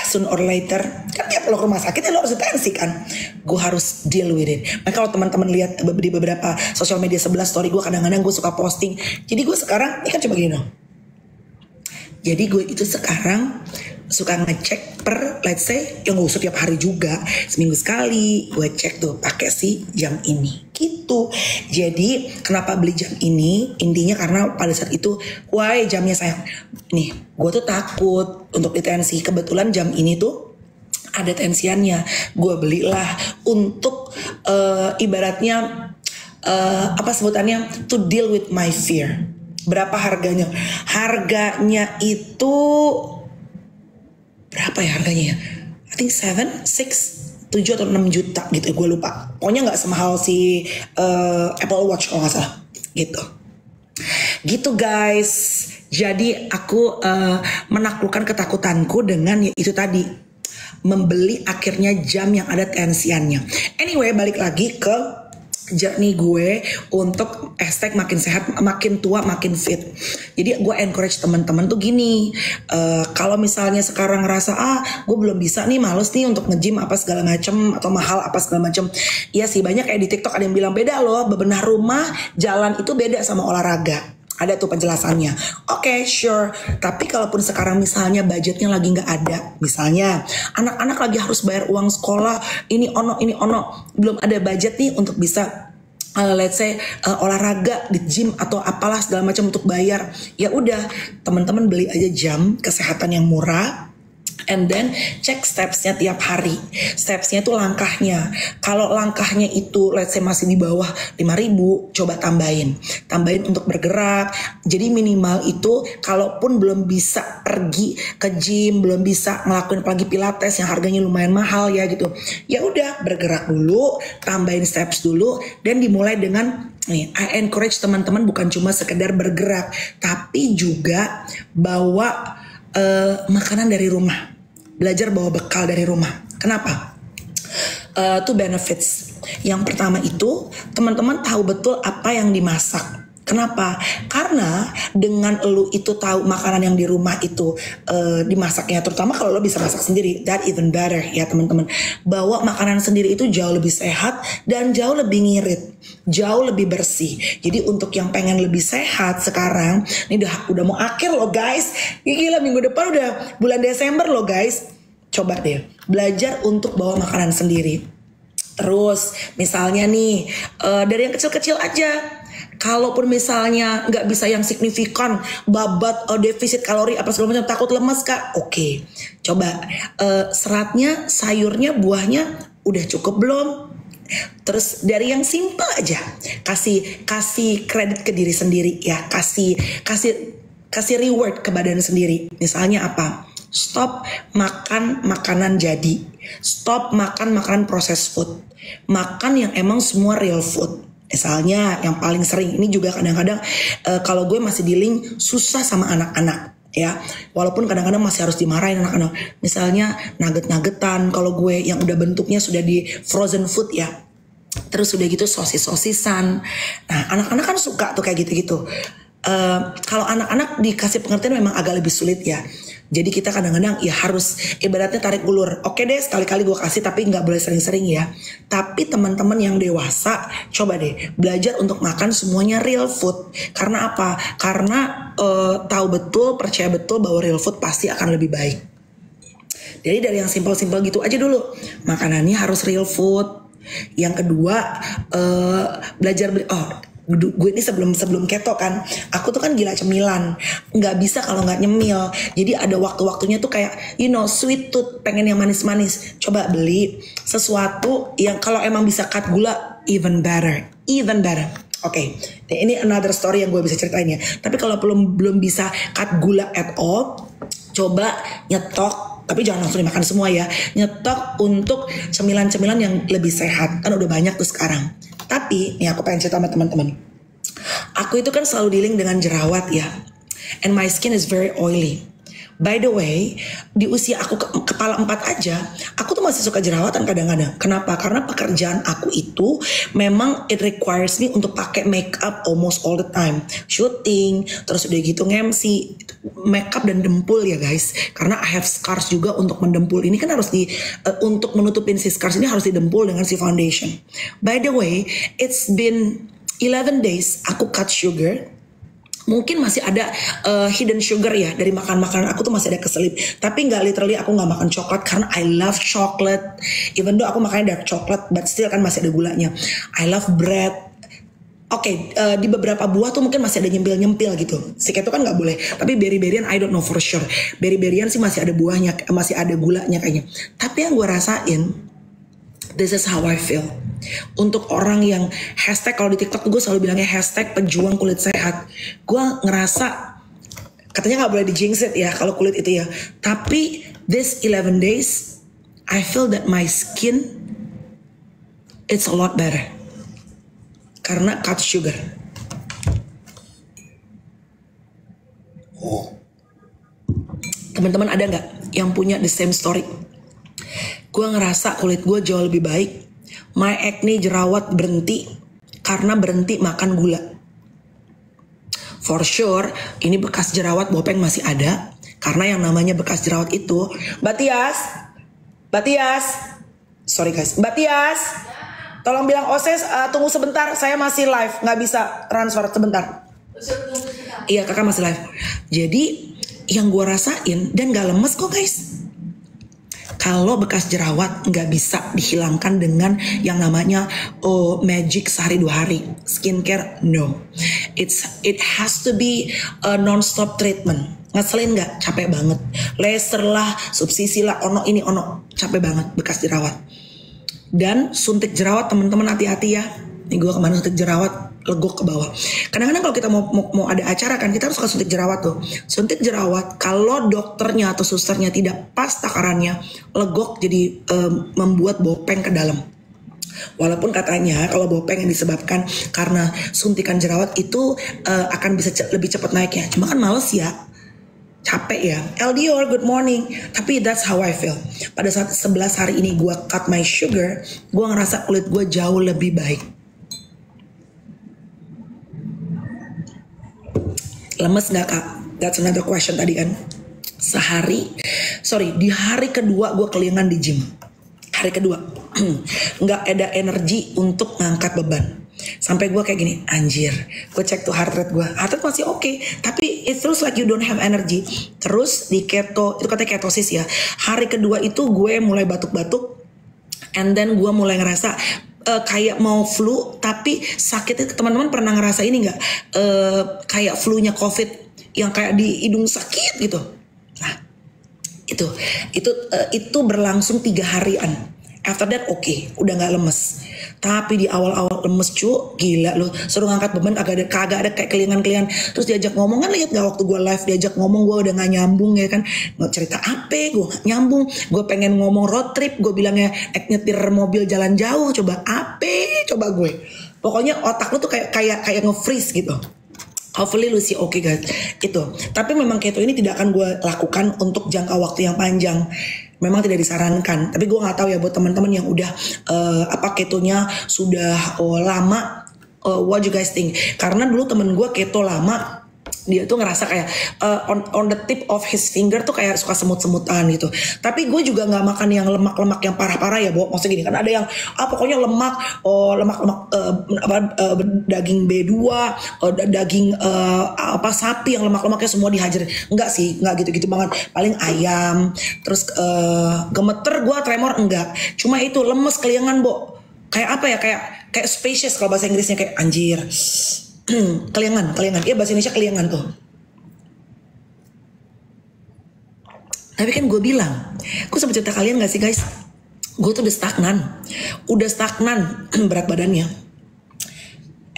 sooner or later kan tiap lo ke rumah sakit ya lo harus tensi kan. Gue harus deal with it. Nah kalau teman-teman lihat di beberapa sosial media 11 story gue, kadang-kadang gue suka posting. Jadi gue sekarang ini kan coba gini dong. Jadi gue itu sekarang suka ngecek per, let's say, yang gak usah tiap hari juga, seminggu sekali gue cek tuh pakai si jam ini gitu. Jadi kenapa beli jam ini, intinya karena pada saat itu, wah jamnya sayang nih, gue tuh takut untuk ditensi. Kebetulan jam ini tuh ada tensiannya, gue belilah untuk ibaratnya apa sebutannya, to deal with my fear. Berapa harganya? Harganya itu berapa ya harganya ya? I think 7 atau 6 juta gitu, gue lupa. Pokoknya gak semahal si Apple Watch kalau gak salah. gitu. Gitu guys. Jadi aku menaklukkan ketakutanku dengan itu tadi, membeli akhirnya jam yang ada tensiannya. Anyway, balik lagi ke journey gue untuk makin sehat, makin tua, makin fit. Jadi gue encourage teman-teman tuh gini, kalau misalnya sekarang ngerasa gue belum bisa nih, males nih untuk nge-gym apa segala macem, atau mahal apa segala macem. Iya sih, banyak kayak di TikTok ada yang bilang beda loh, bebenah rumah, jalan itu beda sama olahraga. Ada tuh penjelasannya. Oke, sure. Tapi kalaupun sekarang misalnya budgetnya lagi nggak ada, misalnya anak-anak lagi harus bayar uang sekolah, ini ono, belum ada budget nih untuk bisa let's say olahraga di gym atau apalah segala macam untuk bayar. Ya udah, teman-teman beli aja jam kesehatan yang murah. And then cek stepsnya tiap hari. Stepsnya itu langkahnya. Kalau langkahnya itu let's say masih di bawah 5.000, coba tambahin untuk bergerak. Jadi minimal itu, kalaupun belum bisa pergi ke gym, belum bisa ngelakuin apalagi pilates yang harganya lumayan mahal ya gitu, ya udah bergerak dulu, tambahin steps dulu, dan dimulai dengan I encourage teman-teman bukan cuma sekedar bergerak, tapi juga bawa makanan dari rumah. Belajar bawa bekal dari rumah. Kenapa? Two benefits. Yang pertama itu, teman-teman tahu betul apa yang dimasak. Kenapa? Karena dengan lu itu tahu makanan yang di rumah itu dimasaknya, terutama kalau lo bisa masak sendiri, that even better ya teman-teman. Bawa makanan sendiri itu jauh lebih sehat dan jauh lebih ngirit, jauh lebih bersih. Jadi untuk yang pengen lebih sehat sekarang, ini udah mau akhir loh guys. Gila, minggu depan udah bulan Desember loh guys. Coba deh belajar untuk bawa makanan sendiri. Terus misalnya nih dari yang kecil-kecil aja. Kalaupun misalnya nggak bisa yang signifikan, babat, defisit kalori apa segala macam, takut lemas kak, oke. Coba seratnya, sayurnya, buahnya udah cukup belum? Terus dari yang simple aja, kasih kredit ke diri sendiri ya, kasih reward ke badan sendiri. Misalnya apa? Stop makan makanan jadi, stop makan makanan processed food, makan yang emang semua real food. Misalnya yang paling sering ini juga kadang-kadang kalau gue masih dealing susah sama anak-anak ya, walaupun kadang-kadang masih harus dimarahin anak-anak. Misalnya nugget-nuggetan, kalau gue yang udah bentuknya sudah di frozen food ya, terus udah gitu sosis-sosisan. Nah anak-anak kan suka tuh kayak gitu-gitu. Kalau anak-anak dikasih pengertian memang agak lebih sulit ya. Jadi kita kadang-kadang ya harus ibaratnya tarik ulur. Oke deh, sekali-kali gue kasih tapi nggak boleh sering-sering ya. Tapi teman-teman yang dewasa, coba deh belajar untuk makan semuanya real food. Karena apa? Karena tahu betul, percaya betul bahwa real food pasti akan lebih baik. Jadi dari yang simpel-simpel gitu aja dulu. Makanannya harus real food. Yang kedua belajar gue ini sebelum keto kan, aku tuh kan gila cemilan, nggak bisa kalau nggak nyemil. Jadi ada waktu-waktunya tuh kayak sweet tooth, pengen yang manis-manis. Coba beli sesuatu yang kalau emang bisa cut gula, even better. Oke, ini another story yang gue bisa ceritain ya. Tapi kalau belum bisa cut gula at all, coba nyetok. Tapi jangan langsung dimakan semua ya. Nyetok untuk cemilan-cemilan yang lebih sehat. Kan udah banyak tuh sekarang. Tapi nih aku pengen cerita sama teman-teman. Aku itu kan selalu dealing dengan jerawat ya. And my skin is very oily. By the way, di usia aku kepala 4 aja, aku tuh masih suka jerawatan kadang-kadang. Kenapa? Karena pekerjaan aku itu memang it requires me untuk pakai makeup almost all the time. Shooting, terus udah gitu nge-MC, makeup dan dempul ya guys. Karena I have scars juga untuk mendempul. Ini kan harus untuk menutupin si scars ini harus didempul dengan si foundation. By the way, it's been 11 days aku cut sugar. Mungkin masih ada hidden sugar ya dari makanan aku tuh masih ada keselip. Tapi nggak literally aku nggak makan coklat karena I love chocolate. Even though aku makannya dark chocolate, but still kan masih ada gulanya. I love bread. Oke, di beberapa buah tuh mungkin masih ada nyempil-nyempil gitu. Si keto kan nggak boleh. Tapi berry-berryan I don't know for sure. Berry-berryan sih masih ada buahnya, masih ada gulanya kayaknya. Tapi yang gue rasain, this is how I feel. Untuk orang yang hashtag, kalau di TikTok gue selalu bilangnya hashtag pejuang kulit sehat. Gue ngerasa katanya gak boleh di jinx it ya kalau kulit itu ya. Tapi this 11 days I feel that my skin it's a lot better. Karena cut sugar. Teman-teman ada nggak yang punya the same story? Gue ngerasa kulit gue jauh lebih baik. My acne jerawat berhenti karena berhenti makan gula. For sure, ini bekas jerawat bopeng masih ada. Karena yang namanya bekas jerawat itu, Mbak Tias, sorry guys, Mbak Tias, tolong bilang Oses tunggu sebentar, saya masih live, nggak bisa transfer sebentar. Iya kakak masih live. Jadi yang gue rasain dan gak lemes kok guys. Kalau bekas jerawat nggak bisa dihilangkan dengan yang namanya magic sehari 2 hari. Skincare no. It has to be a non-stop treatment. Ngeselin nggak? Capek banget. Laser lah, subsisi lah, ono ini ono. Capek banget bekas jerawat. Dan suntik jerawat teman-teman hati-hati ya. Nih gue kemarin suntik jerawat legok ke bawah. Kadang-kadang kalau kita mau ada acara kan kita harus suka suntik jerawat tuh. Suntik jerawat kalau dokternya atau susternya tidak pas takarannya legok jadi membuat bopeng ke dalam. Walaupun katanya kalau bopeng yang disebabkan karena suntikan jerawat itu akan bisa lebih cepat naiknya. Cuma kan males ya. Capek ya. LDR good morning. Tapi that's how I feel. Pada saat 11 hari ini gue cut my sugar, gue ngerasa kulit gue jauh lebih baik. Lemes gak kak? That's another question tadi kan. Di hari kedua gue kelingan di gym. Hari kedua gak ada energi untuk ngangkat beban. Sampai gue kayak gini, anjir. Gue cek tuh heart rate gue. Heart rate masih oke, tapi it feels like you don't have energy. Terus di keto, itu katanya ketosis ya. Hari kedua itu gue mulai batuk-batuk. And then gue mulai ngerasa kayak mau flu, tapi sakitnya teman-teman pernah ngerasa ini nggak? Kayak flu-nya COVID yang kayak di hidung sakit gitu. Nah, itu berlangsung 3 harian. After that udah nggak lemes. Tapi di awal-awal lemes gila lu. Suruh ngangkat beban kagak ada kayak kelingan-kelingan. Terus diajak ngomong kan lihat nggak waktu gue live diajak ngomong gue udah nggak nyambung ya kan. Nggak cerita apa, gue nggak nyambung. Gue pengen ngomong road trip, gue bilangnya nyetir mobil jalan jauh. Coba gue. Pokoknya otak lu tuh kayak nge-freeze gitu. Hopefully lu sih oke guys. Itu. Tapi memang keto ini tidak akan gue lakukan untuk jangka waktu yang panjang. Memang tidak disarankan. Tapi gue nggak tahu ya buat teman-teman yang udah ketonya sudah lama. What you guys think? Karena dulu temen gue keto lama. Dia tuh ngerasa kayak on the tip of his finger tuh kayak suka semut-semutan gitu. Tapi gue juga nggak makan yang lemak-lemak yang parah-parah ya, Bo. Maksudnya gini kan ada yang pokoknya lemak daging B2, daging sapi yang lemak-lemaknya semua dihajar. Enggak sih, enggak gitu-gitu banget. Paling ayam, terus gemeter gue tremor enggak. Cuma itu lemes keliangan, Bo. Kayak apa ya? Kayak spacious kalau bahasa Inggrisnya kayak anjir. Keliangan. Iya bahasa Indonesia keliangan tuh. Tapi kan gue bilang, gue sempat cerita kalian gak sih guys? Gue tuh udah stagnan berat badannya.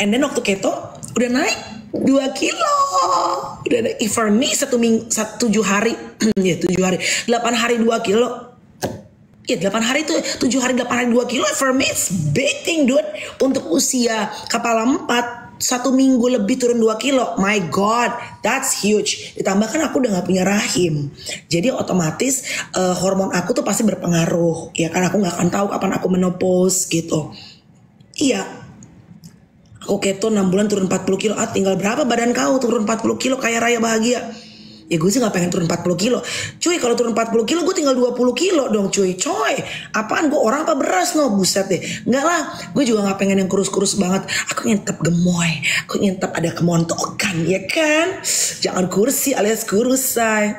And then waktu keto udah naik 2 kilo. Udah naik, for me 7 hari, ya 7 hari, 8 hari 2 kilo. Ya 8 hari tuh 7 hari 8 hari 2 kilo. For me it's big thing dude. Untuk usia kepala 4 1 minggu lebih turun 2 kilo. My God, that's huge. Ditambah kan aku udah gak punya rahim. Jadi otomatis hormon aku tuh pasti berpengaruh. Ya kan aku gak akan tahu kapan aku menopause gitu. Iya. Aku keto 6 bulan turun 40 kilo. Tinggal berapa badan kau turun 40 kilo kaya raya bahagia? Ya gue sih gak pengen turun 40 kilo. Cuy kalau turun 40 kilo gue tinggal 20 kilo dong cuy. Apaan gue orang apa beras no? Buset deh. Enggak lah. Gue juga gak pengen yang kurus-kurus banget. Aku ingin tetap gemoy. Aku ingin tetap ada kemontokan ya kan. Jangan kursi alias kurus say.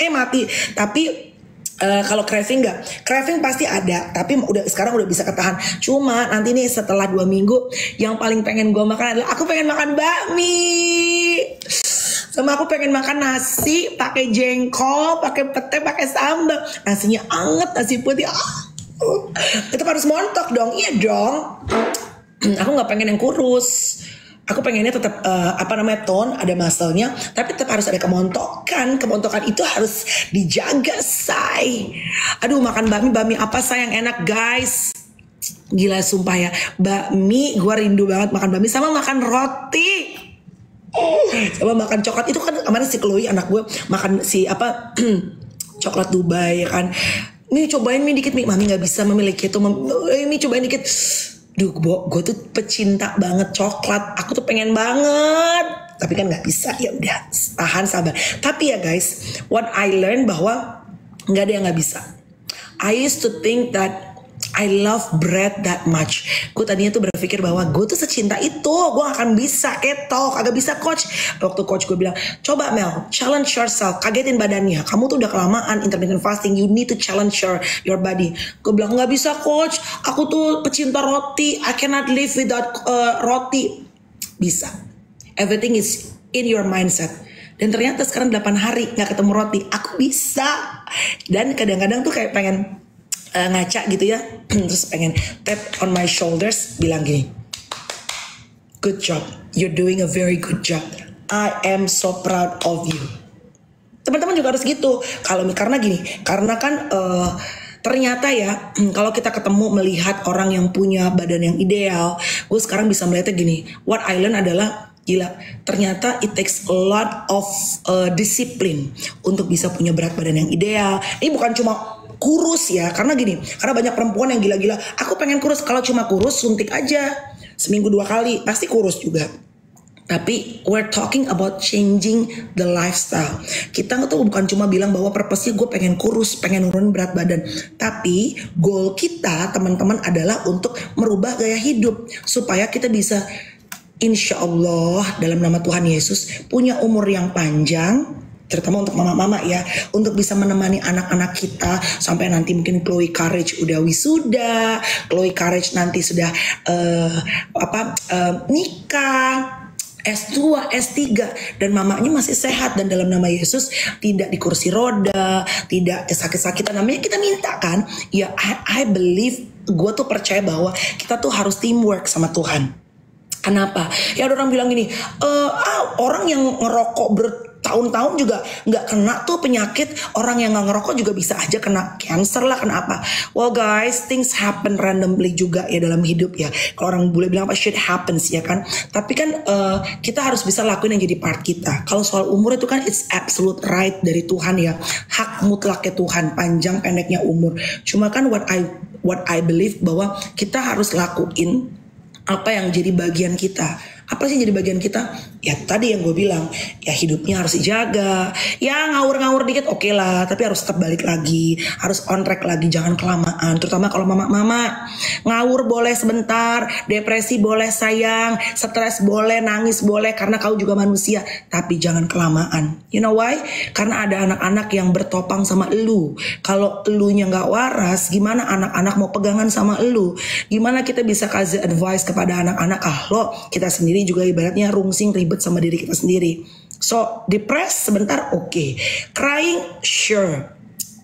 Mati. Tapi kalau craving enggak, craving pasti ada, tapi sekarang udah bisa ketahan. Cuma nanti nih setelah 2 minggu yang paling pengen gue makan adalah aku pengen makan bakmi. Sama aku pengen makan nasi pakai jengkol, pakai pete, pakai sambal. Nasinya anget, nasi putih. Tetap harus montok dong. Iya dong. Aku nggak pengen yang kurus. Aku pengennya tetap tone, ada muscle-nya, tapi tetap harus ada kemontokan. Kemontokan itu harus dijaga, say. Aduh, makan bakmi apa say yang enak, guys? Gila sumpah ya. Bakmi, gue rindu banget makan bakmi sama makan roti. Sama makan coklat itu kan kemarin si Chloe anak gue makan coklat Dubai ya kan. Mi cobain mi dikit mi, mami nggak bisa memiliki itu. Mi cobain dikit. Duh, gue tuh pecinta banget coklat. Aku tuh pengen banget, tapi kan nggak bisa. Ya udah, tahan sabar. Tapi ya guys, what I learned bahwa nggak ada yang nggak bisa. I used to think that I love bread that much. Gue tadinya tuh berpikir bahwa gue tuh secinta itu, gue akan bisa keto, kagak bisa coach. Waktu coach gue bilang, coba Mel, challenge yourself, kagetin badannya. Kamu tuh udah kelamaan intermittent fasting, you need to challenge your body. Gue bilang nggak bisa coach, aku tuh pecinta roti, I cannot live without roti. Bisa, everything is in your mindset. Dan ternyata sekarang 8 hari nggak ketemu roti, aku bisa. Dan kadang-kadang tuh kayak pengen ngaca gitu ya, terus pengen tap on my shoulders, bilang gini, good job, you're doing a very good job, I am so proud of you. Teman-teman juga harus gitu. Karena gini, karena kan ternyata ya, kalau kita ketemu melihat orang yang punya badan yang ideal, gue sekarang bisa melihatnya gini, what I learn adalah, gila, ternyata it takes a lot of discipline untuk bisa punya berat badan yang ideal. Ini bukan cuma kurus ya, karena gini, karena banyak perempuan yang gila-gila, aku pengen kurus. Kalau cuma kurus, suntik aja seminggu 2 kali, pasti kurus juga. Tapi we're talking about changing the lifestyle. Kita tuh bukan cuma bilang bahwa purpose-nya gue pengen kurus, pengen nurunin berat badan. Tapi goal kita teman-teman adalah untuk merubah gaya hidup, supaya kita bisa, insya Allah dalam nama Tuhan Yesus, punya umur yang panjang, terutama untuk mama-mama ya, untuk bisa menemani anak-anak kita sampai nanti mungkin Chloe Courage udah wisuda, Chloe Courage nanti sudah nikah, S2, S3, dan mamanya masih sehat dan dalam nama Yesus tidak di kursi roda, tidak sakit-sakitan. Namanya kita minta kan, ya I believe, gue tuh percaya bahwa kita tuh harus teamwork sama Tuhan. Kenapa? Ya ada orang bilang gini, orang yang ngerokok bertahun-tahun juga nggak kena tuh penyakit, orang yang nggak ngerokok juga bisa aja kena cancer lah, kena apa. Well guys, things happen randomly juga ya dalam hidup ya. Kalau orang boleh bilang apa, shit happens ya kan. Tapi kan kita harus bisa lakuin yang jadi part kita. Kalau soal umur itu kan it's absolute right dari Tuhan ya, hak mutlaknya Tuhan, panjang pendeknya umur. Cuma kan what I believe bahwa kita harus lakuin apa yang jadi bagian kita. Apa sih jadi bagian kita? Ya tadi yang gue bilang, ya hidupnya harus dijaga. Ya ngawur-ngawur dikit oke lah, tapi harus tetap balik lagi, harus on track lagi, jangan kelamaan. Terutama kalau mama-mama, ngawur boleh sebentar, depresi boleh sayang, stres boleh, nangis boleh, karena kau juga manusia, tapi jangan kelamaan. You know why? Karena ada anak-anak yang bertopang sama elu. Kalau elunya gak waras, gimana anak-anak mau pegangan sama elu? Gimana kita bisa kasih advice kepada anak-anak? Lo kita sendiri juga ibaratnya rungsing ribet sama diri kita sendiri. So depressed sebentar oke. Crying sure.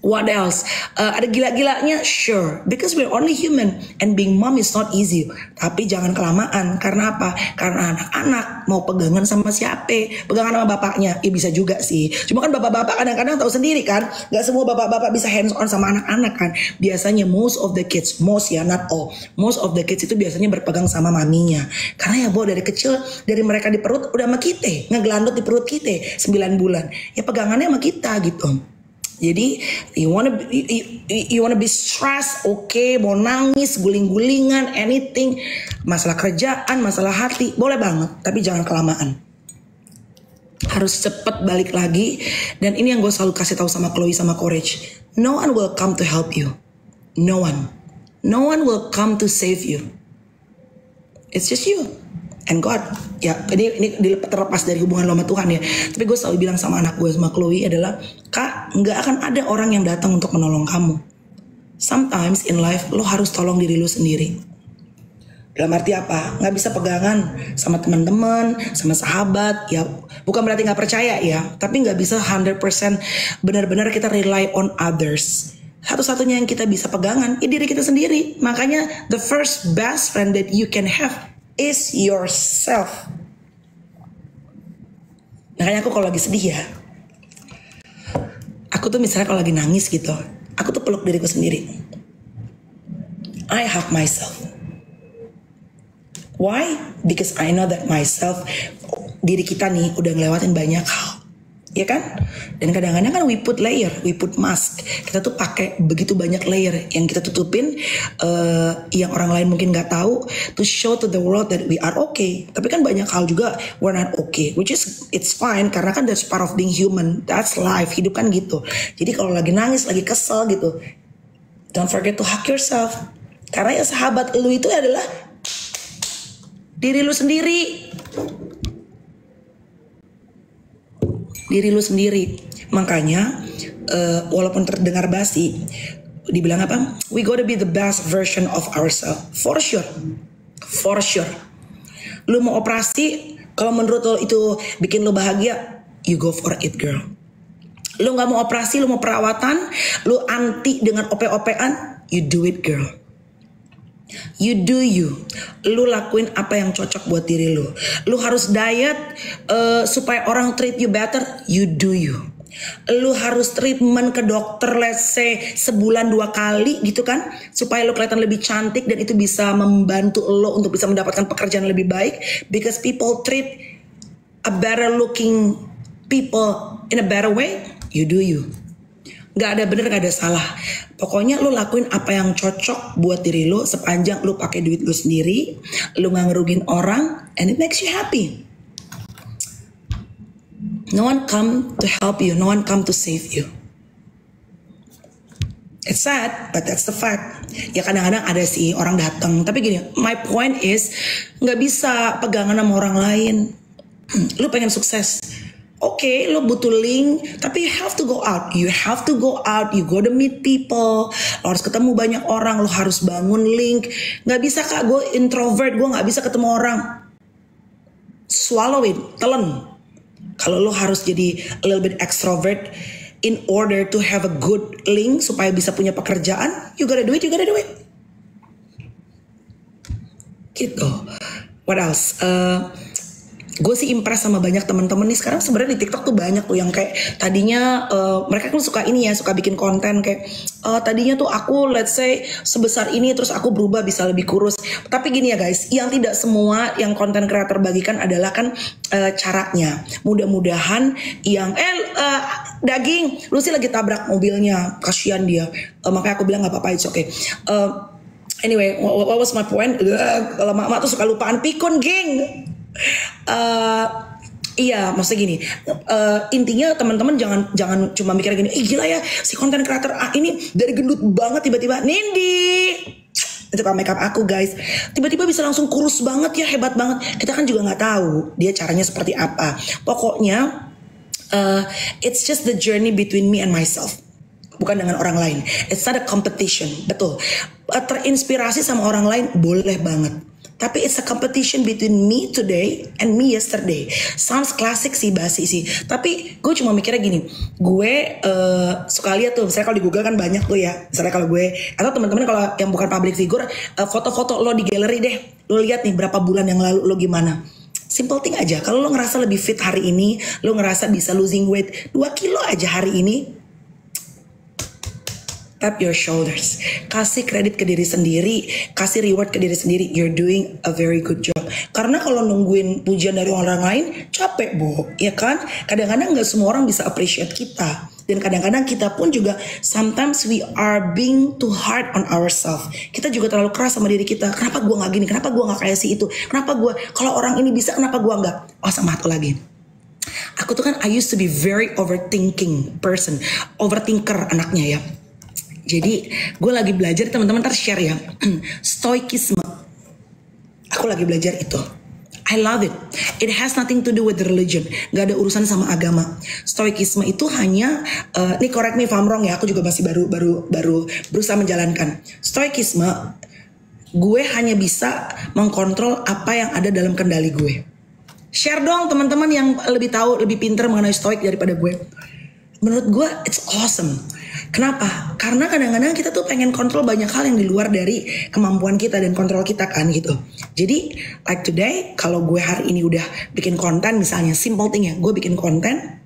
What else? Ada gila-gilanya sure. Because we're only human and being mom is not easy. Tapi jangan kelamaan. Karena apa? Karena anak-anak mau pegangan sama siapa? Pegangan sama bapaknya. Ya bisa juga sih. Cuma kan bapak-bapak kadang-kadang tahu sendiri kan. Gak semua bapak-bapak bisa hands on sama anak-anak kan. Biasanya most of the kids, most ya not all, most of the kids itu biasanya berpegang sama maminya. Karena ya bahwa dari kecil, dari mereka di perut udah sama kita, ngegelandut di perut kita 9 bulan. Ya pegangannya sama kita gitu. Jadi you wanna be stressed, okay, mau nangis, guling-gulingan, anything, masalah kerjaan, masalah hati, boleh banget, tapi jangan kelamaan. Harus cepet balik lagi. Dan ini yang gue selalu kasih tahu sama Chloe sama Courage. No one will come to help you. No one will come to save you. It's just you and God. Ya ini terlepas dari hubungan lo sama Tuhan ya. Tapi gue selalu bilang sama anak gue, sama Chloe adalah, Kak, gak akan ada orang yang datang untuk menolong kamu. Sometimes in life lo harus tolong diri lo sendiri. Dalam arti apa? Gak bisa pegangan sama teman-teman, sama sahabat. Ya bukan berarti gak percaya ya, tapi gak bisa 100% benar-benar kita rely on others. Satu-satunya yang kita bisa pegangan ya diri kita sendiri. Makanya the first best friend that you can have is yourself. Makanya aku kalau lagi sedih ya, aku tuh misalnya kalau lagi nangis gitu, aku tuh peluk diriku sendiri. I hug myself. Why? Because I know that myself, diri kita nih udah ngelewatin banyak hal. ya kan? Dan kadang-kadang kan we put layer, we put mask. Kita tuh pakai begitu banyak layer yang kita tutupin, yang orang lain mungkin nggak tahu, to show to the world that we are okay. Tapi kan banyak hal juga we're not okay, which is it's fine karena kan that's part of being human, that's life, hidup kan gitu. Jadi kalau lagi nangis, lagi kesel gitu, don't forget to hug yourself. Karena ya sahabat lu itu adalah diri lu sendiri. Diri lu sendiri. Makanya walaupun terdengar basi, dibilang apa? We gotta be the best version of ourselves. For sure. For sure. Lu mau operasi, kalau menurut lo itu bikin lo bahagia, you go for it, girl. Lu gak mau operasi, lu mau perawatan, lu anti dengan OP-OP-an, you do it, girl. You do you. Lu lakuin apa yang cocok buat diri lu. Lu harus diet supaya orang treat you better, you do you. Lu harus treatment ke dokter let's say sebulan 2 kali gitu kan, supaya lu kelihatan lebih cantik dan itu bisa membantu lo untuk bisa mendapatkan pekerjaan lebih baik. Because people treat a better looking people in a better way, you do you. Gak ada bener, gak ada salah. Pokoknya lu lakuin apa yang cocok buat diri lu, sepanjang lu pakai duit lu sendiri, lu gak ngerugin orang, and it makes you happy. No one come to help you, no one come to save you. It's sad, but that's the fact. Ya kadang-kadang ada sih orang datang, tapi gini, my point is gak bisa pegangan sama orang lain. Lu pengen sukses, oke, lo butuh link, tapi you have to go out. You have to go out, you go to meet people. Lo harus ketemu banyak orang, lo harus bangun link. Gak bisa kak, gue introvert, gue gak bisa ketemu orang. Swallow it, telan. Kalau lo harus jadi a little bit extrovert in order to have a good link supaya bisa punya pekerjaan, you gotta do it, you gotta do it. Gitu. What else? Gue sih impress sama banyak teman-teman nih sekarang. Sebenarnya di TikTok tuh banyak tuh yang kayak tadinya mereka kan suka ini ya, suka bikin konten kayak tadinya tuh aku let's say sebesar ini, terus aku berubah bisa lebih kurus. Tapi gini ya guys, yang tidak semua yang konten creator bagikan adalah kan caranya. Mudah-mudahan yang daging, lu sih lagi tabrak mobilnya, kasihan dia. Makanya aku bilang nggak apa-apa, it's okay. Anyway, what was my point? Kalau mak tuh suka lupaan pikun, geng. Iya, maksudnya gini, intinya teman-teman jangan cuma mikir gini, gila ya si konten creator ini dari gendut banget tiba-tiba Nindi, itu pak makeup aku guys, tiba-tiba bisa langsung kurus banget ya, hebat banget. Kita kan juga nggak tahu dia caranya seperti apa. Pokoknya it's just the journey between me and myself, bukan dengan orang lain. It's not a competition. Betul, terinspirasi sama orang lain boleh banget, tapi it's a competition between me today and me yesterday. Sounds classic sih, basi sih. Tapi gue cuma mikirnya gini, gue suka lihat tuh, misalnya kalau di Google kan banyak tuh ya. Misalnya kalau gue, atau teman-teman kalau yang bukan public figure, foto-foto lo di galeri deh. Lo lihat nih berapa bulan yang lalu lo gimana. Simple thing aja, kalau lo ngerasa lebih fit hari ini, lo ngerasa bisa losing weight 2 kilo aja hari ini, tap your shoulders, kasih kredit ke diri sendiri, kasih reward ke diri sendiri. You're doing a very good job. Karena kalau nungguin pujian dari orang lain capek, Bo, ya kan? Kadang-kadang nggak semua orang bisa appreciate kita, dan kadang-kadang kita pun juga sometimes we are being too hard on ourselves. Kita juga terlalu keras sama diri kita. Kenapa gue nggak gini? Kenapa gue nggak kayak si itu? Kenapa gue kalau orang ini bisa, kenapa gue nggak? Oh, sama satu lagi. Aku tuh kan I used to be very overthinking person, overthinker anaknya ya. Jadi gue lagi belajar, teman-teman ntar share ya, stoikisme. Aku lagi belajar itu. I love it. It has nothing to do with the religion. Gak ada urusan sama agama. Stoikisme itu hanya, nih correct me if I'm wrong ya, aku juga masih baru berusaha menjalankan. Stoikisme, gue hanya bisa mengkontrol apa yang ada dalam kendali gue. Share dong teman-teman yang lebih tahu, lebih pintar mengenai stoik daripada gue. Menurut gue it's awesome. Kenapa? Karena kadang-kadang kita tuh pengen kontrol banyak hal yang di luar dari kemampuan kita dan kontrol kita kan gitu. Jadi like today, kalau gue hari ini udah bikin konten misalnya, simple thing ya, gue bikin konten.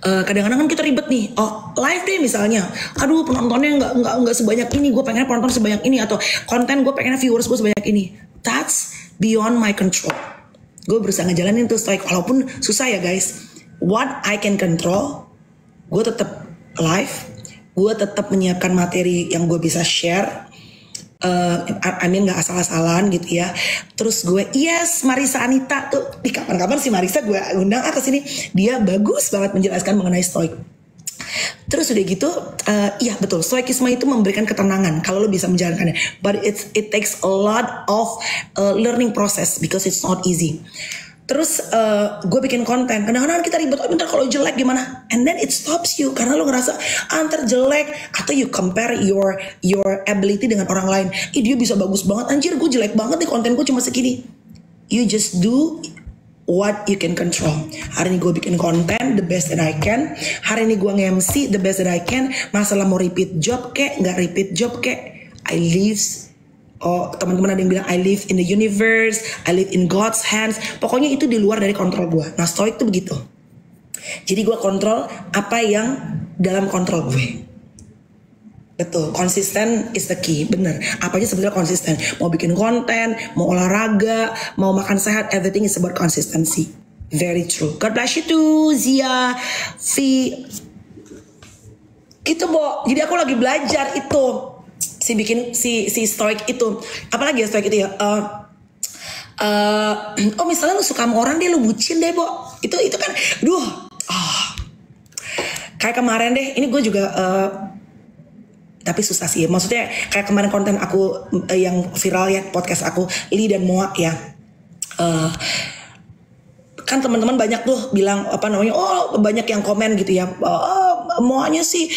Kadang-kadang kan kita ribet nih, live deh misalnya, aduh penontonnya nggak sebanyak ini, gue pengen penonton sebanyak ini, atau konten gue pengen viewers gue sebanyak ini. That's beyond my control. Gue berusaha ngejalanin tuh stoik, walaupun susah ya guys. what I can control, gue tetap live, gue tetap menyiapkan materi yang gue bisa share. I mean gak asal-asalan gitu ya. Terus gue yes Marisa Anita tuh di kapan-kapan si Marisa gue undang ke sini. Dia bagus banget menjelaskan mengenai stoik. Terus udah gitu, iya betul, stoikisme itu memberikan ketenangan kalau lo bisa menjalankannya. But it takes a lot of learning process because it's not easy. Terus gue bikin konten, kadang-kadang kita ribet, oh bentar kalau jelek gimana? And then it stops you karena lo ngerasa antar jelek, atau you compare your ability dengan orang lain. Ih dia bisa bagus banget, anjir gue jelek banget nih konten gue cuma segini. You just do what you can control. Hari ini gue bikin konten the best that I can. Hari ini gue nge-MC the best that I can. Masalah mau repeat job kek, nggak repeat job kek, I live. Oh teman-teman ada yang bilang I live in the universe, I live in God's hands. Pokoknya itu di luar dari kontrol gue. Nah stoik tuh begitu. Jadi gue kontrol apa yang dalam kontrol gue. Betul, konsisten is the key, bener. Apa aja sebenarnya konsisten. Mau bikin konten, mau olahraga, mau makan sehat, everything is about consistency. Very true. God bless you too, Zia, V. Gitu, Bo. Jadi aku lagi belajar itu. Si stoik itu. Apalagi ya stoik itu ya? Oh misalnya lu suka sama orang dia lu bucin deh, Bo. Itu kan, kayak kemarin deh. Ini gue juga tapi susah sih. Maksudnya kayak kemarin konten aku yang viral ya, podcast aku Lee dan Moa ya. Kan teman-teman banyak tuh bilang oh banyak yang komen gitu ya. Moanya sih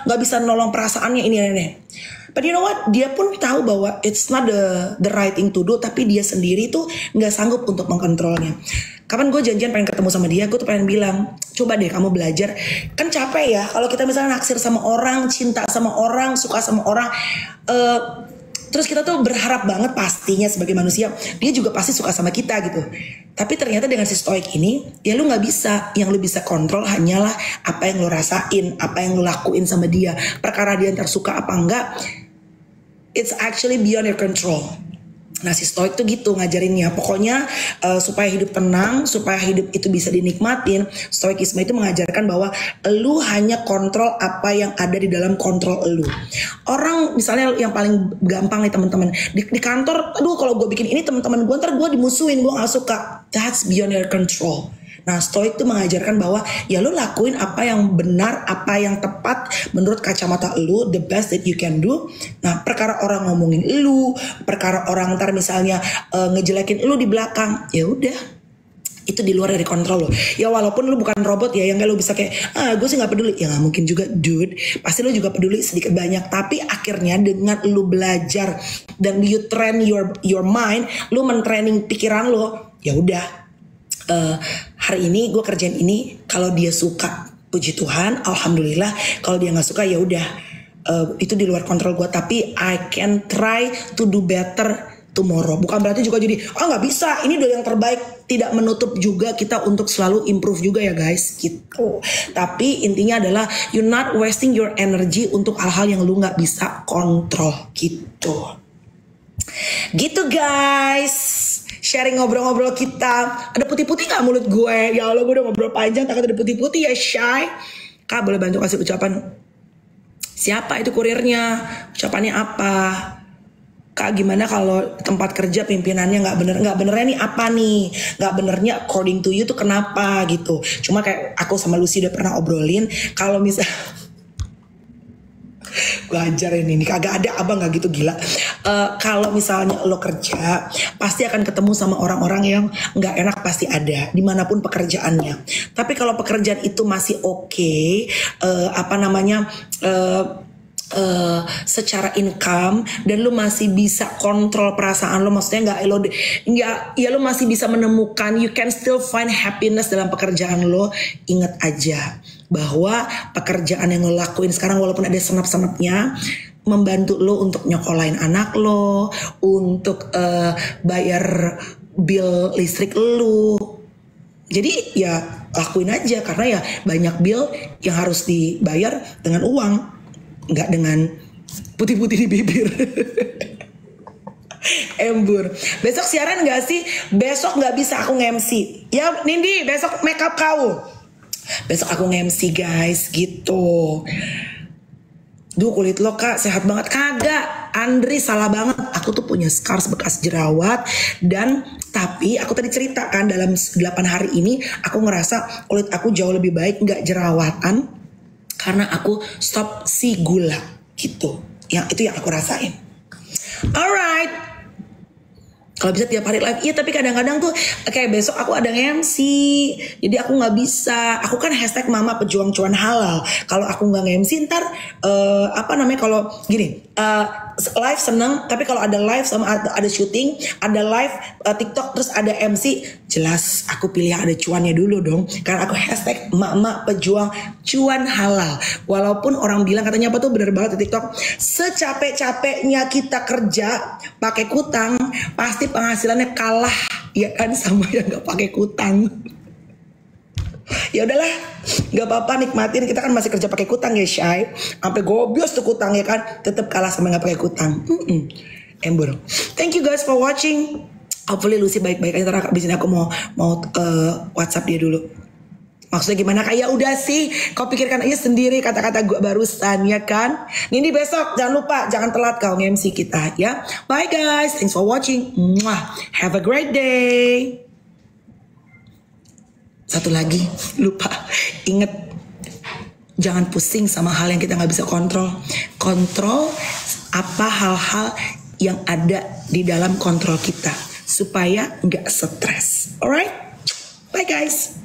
nggak bisa nolong perasaannya ini. But you know what? Dia pun tahu bahwa it's not the right thing to do, tapi dia sendiri tuh nggak sanggup untuk mengkontrolnya. Kapan gue janjian pengen ketemu sama dia, gue tuh pengen bilang, coba deh kamu belajar. Kan capek ya kalau kita misalnya naksir sama orang, cinta sama orang, suka sama orang, terus kita tuh berharap banget pastinya sebagai manusia dia juga pasti suka sama kita gitu. Tapi ternyata dengan si stoik ini, ya lu nggak bisa. Yang lu bisa kontrol hanyalah apa yang lu rasain, apa yang lu lakuin sama dia. Perkara dia ntar suka apa enggak, it's actually beyond your control. Nah si stoik tuh gitu ngajarinnya. Pokoknya supaya hidup tenang, supaya hidup itu bisa dinikmatin, stoikisme itu mengajarkan bahwa lu hanya kontrol apa yang ada di dalam kontrol lu. Orang misalnya yang paling gampang nih teman-teman di kantor, aduh kalau gue bikin ini teman-teman gue ntar gue dimusuhin, gue gak suka. That's beyond your control. Nah stoik itu mengajarkan bahwa ya lu lakuin apa yang benar, apa yang tepat menurut kacamata lu, the best that you can do. Nah perkara orang ngomongin lu, perkara orang ntar misalnya ngejelekin lu di belakang, ya udah itu di luar dari kontrol lo. Ya walaupun lu bukan robot ya yang kayak lu bisa kayak gue sih nggak peduli, ya nggak mungkin juga dude. Pasti lu juga peduli sedikit banyak. Tapi akhirnya dengan lu belajar dan you train your mind, lu mentraining pikiran lo, ya udah. Hari ini gue kerjain ini, kalau dia suka puji Tuhan, alhamdulillah. Kalau dia nggak suka ya udah, itu di luar kontrol gue. Tapi I can try to do better tomorrow. Bukan berarti juga jadi nggak bisa, ini udah yang terbaik. Tidak menutup juga kita untuk selalu improve juga ya guys gitu. Tapi intinya adalah you're not wasting your energy untuk hal-hal yang lu nggak bisa kontrol gitu. Gitu guys, sharing ngobrol-ngobrol kita. Ada putih-putih gak mulut gue? Ya Allah gue udah ngobrol panjang takut ada putih-putih ya Shy. Kak boleh bantu kasih ucapan siapa itu kurirnya, ucapannya apa? Kak gimana kalau tempat kerja pimpinannya gak benernya nih apa nih? Gak benernya according to you tuh kenapa gitu. Cuma kayak aku sama Lucy udah pernah obrolin, kalau misal gue ajarin ini kagak ada abang gak gitu gila. Kalau misalnya lo kerja pasti akan ketemu sama orang-orang yang gak enak, pasti ada dimanapun pekerjaannya. Tapi kalau pekerjaan itu masih oke, secara income dan lu masih bisa kontrol perasaan lu, maksudnya lo masih bisa menemukan, you can still find happiness dalam pekerjaan lo. Ingat aja bahwa pekerjaan yang lo lakuin sekarang walaupun ada senap-senapnya membantu lo untuk nyokolain anak lo, untuk bayar bill listrik lo. Jadi ya lakuin aja karena ya banyak bill yang harus dibayar dengan uang, nggak dengan putih-putih di bibir. Embur. Besok siaran gak sih? Besok gak bisa aku nge-MC. Ya Nindi, besok make up kau. Besok aku nge-MC guys, gitu. Duh kulit lo kak sehat banget. Kagak, Andri salah banget. Aku tuh punya scars bekas jerawat. Dan tapi aku tadi ceritakan dalam 8 hari ini aku ngerasa kulit aku jauh lebih baik, gak jerawatan. Karena aku stop si gula gitu. Itu yang aku rasain. Alright. Kalau bisa tiap hari live, iya tapi kadang-kadang tuh kayak besok aku ada nge-MC, jadi aku nggak bisa. Aku kan hashtag Mama Pejuang Cuan Halal. Kalau aku nggak nge-MC ntar kalau gini live seneng, tapi kalau ada live sama ada syuting, ada live TikTok terus ada MC, jelas aku pilih yang ada cuannya dulu dong. Karena aku hashtag Mama Pejuang Cuan Halal. Walaupun orang bilang katanya apa tuh bener banget di TikTok, secapek-capeknya kita kerja pakai kutang, pasti penghasilannya kalah ya kan sama yang nggak pakai kutang. Ya udahlah, nggak apa-apa, nikmatin. Kita kan masih kerja pakai kutang ya Shay, sampai gobios tuh kutang ya kan, tetap kalah sama nggak pakai kutang. Embur. Thank you guys for watching. Hopefully Lucy baik-baik aja. Ntar abis ini aku mau WhatsApp dia dulu. Maksudnya gimana? Kayak udah sih, kau pikirkan aja sendiri kata-kata gue barusan ya kan. Nindi besok jangan lupa, jangan telat kau nge-MC kita ya. Bye guys, thanks for watching. Mwah. Have a great day. Satu lagi, lupa, inget, jangan pusing sama hal yang kita nggak bisa kontrol. Kontrol apa hal-hal yang ada di dalam kontrol kita supaya nggak stres. Alright, bye guys.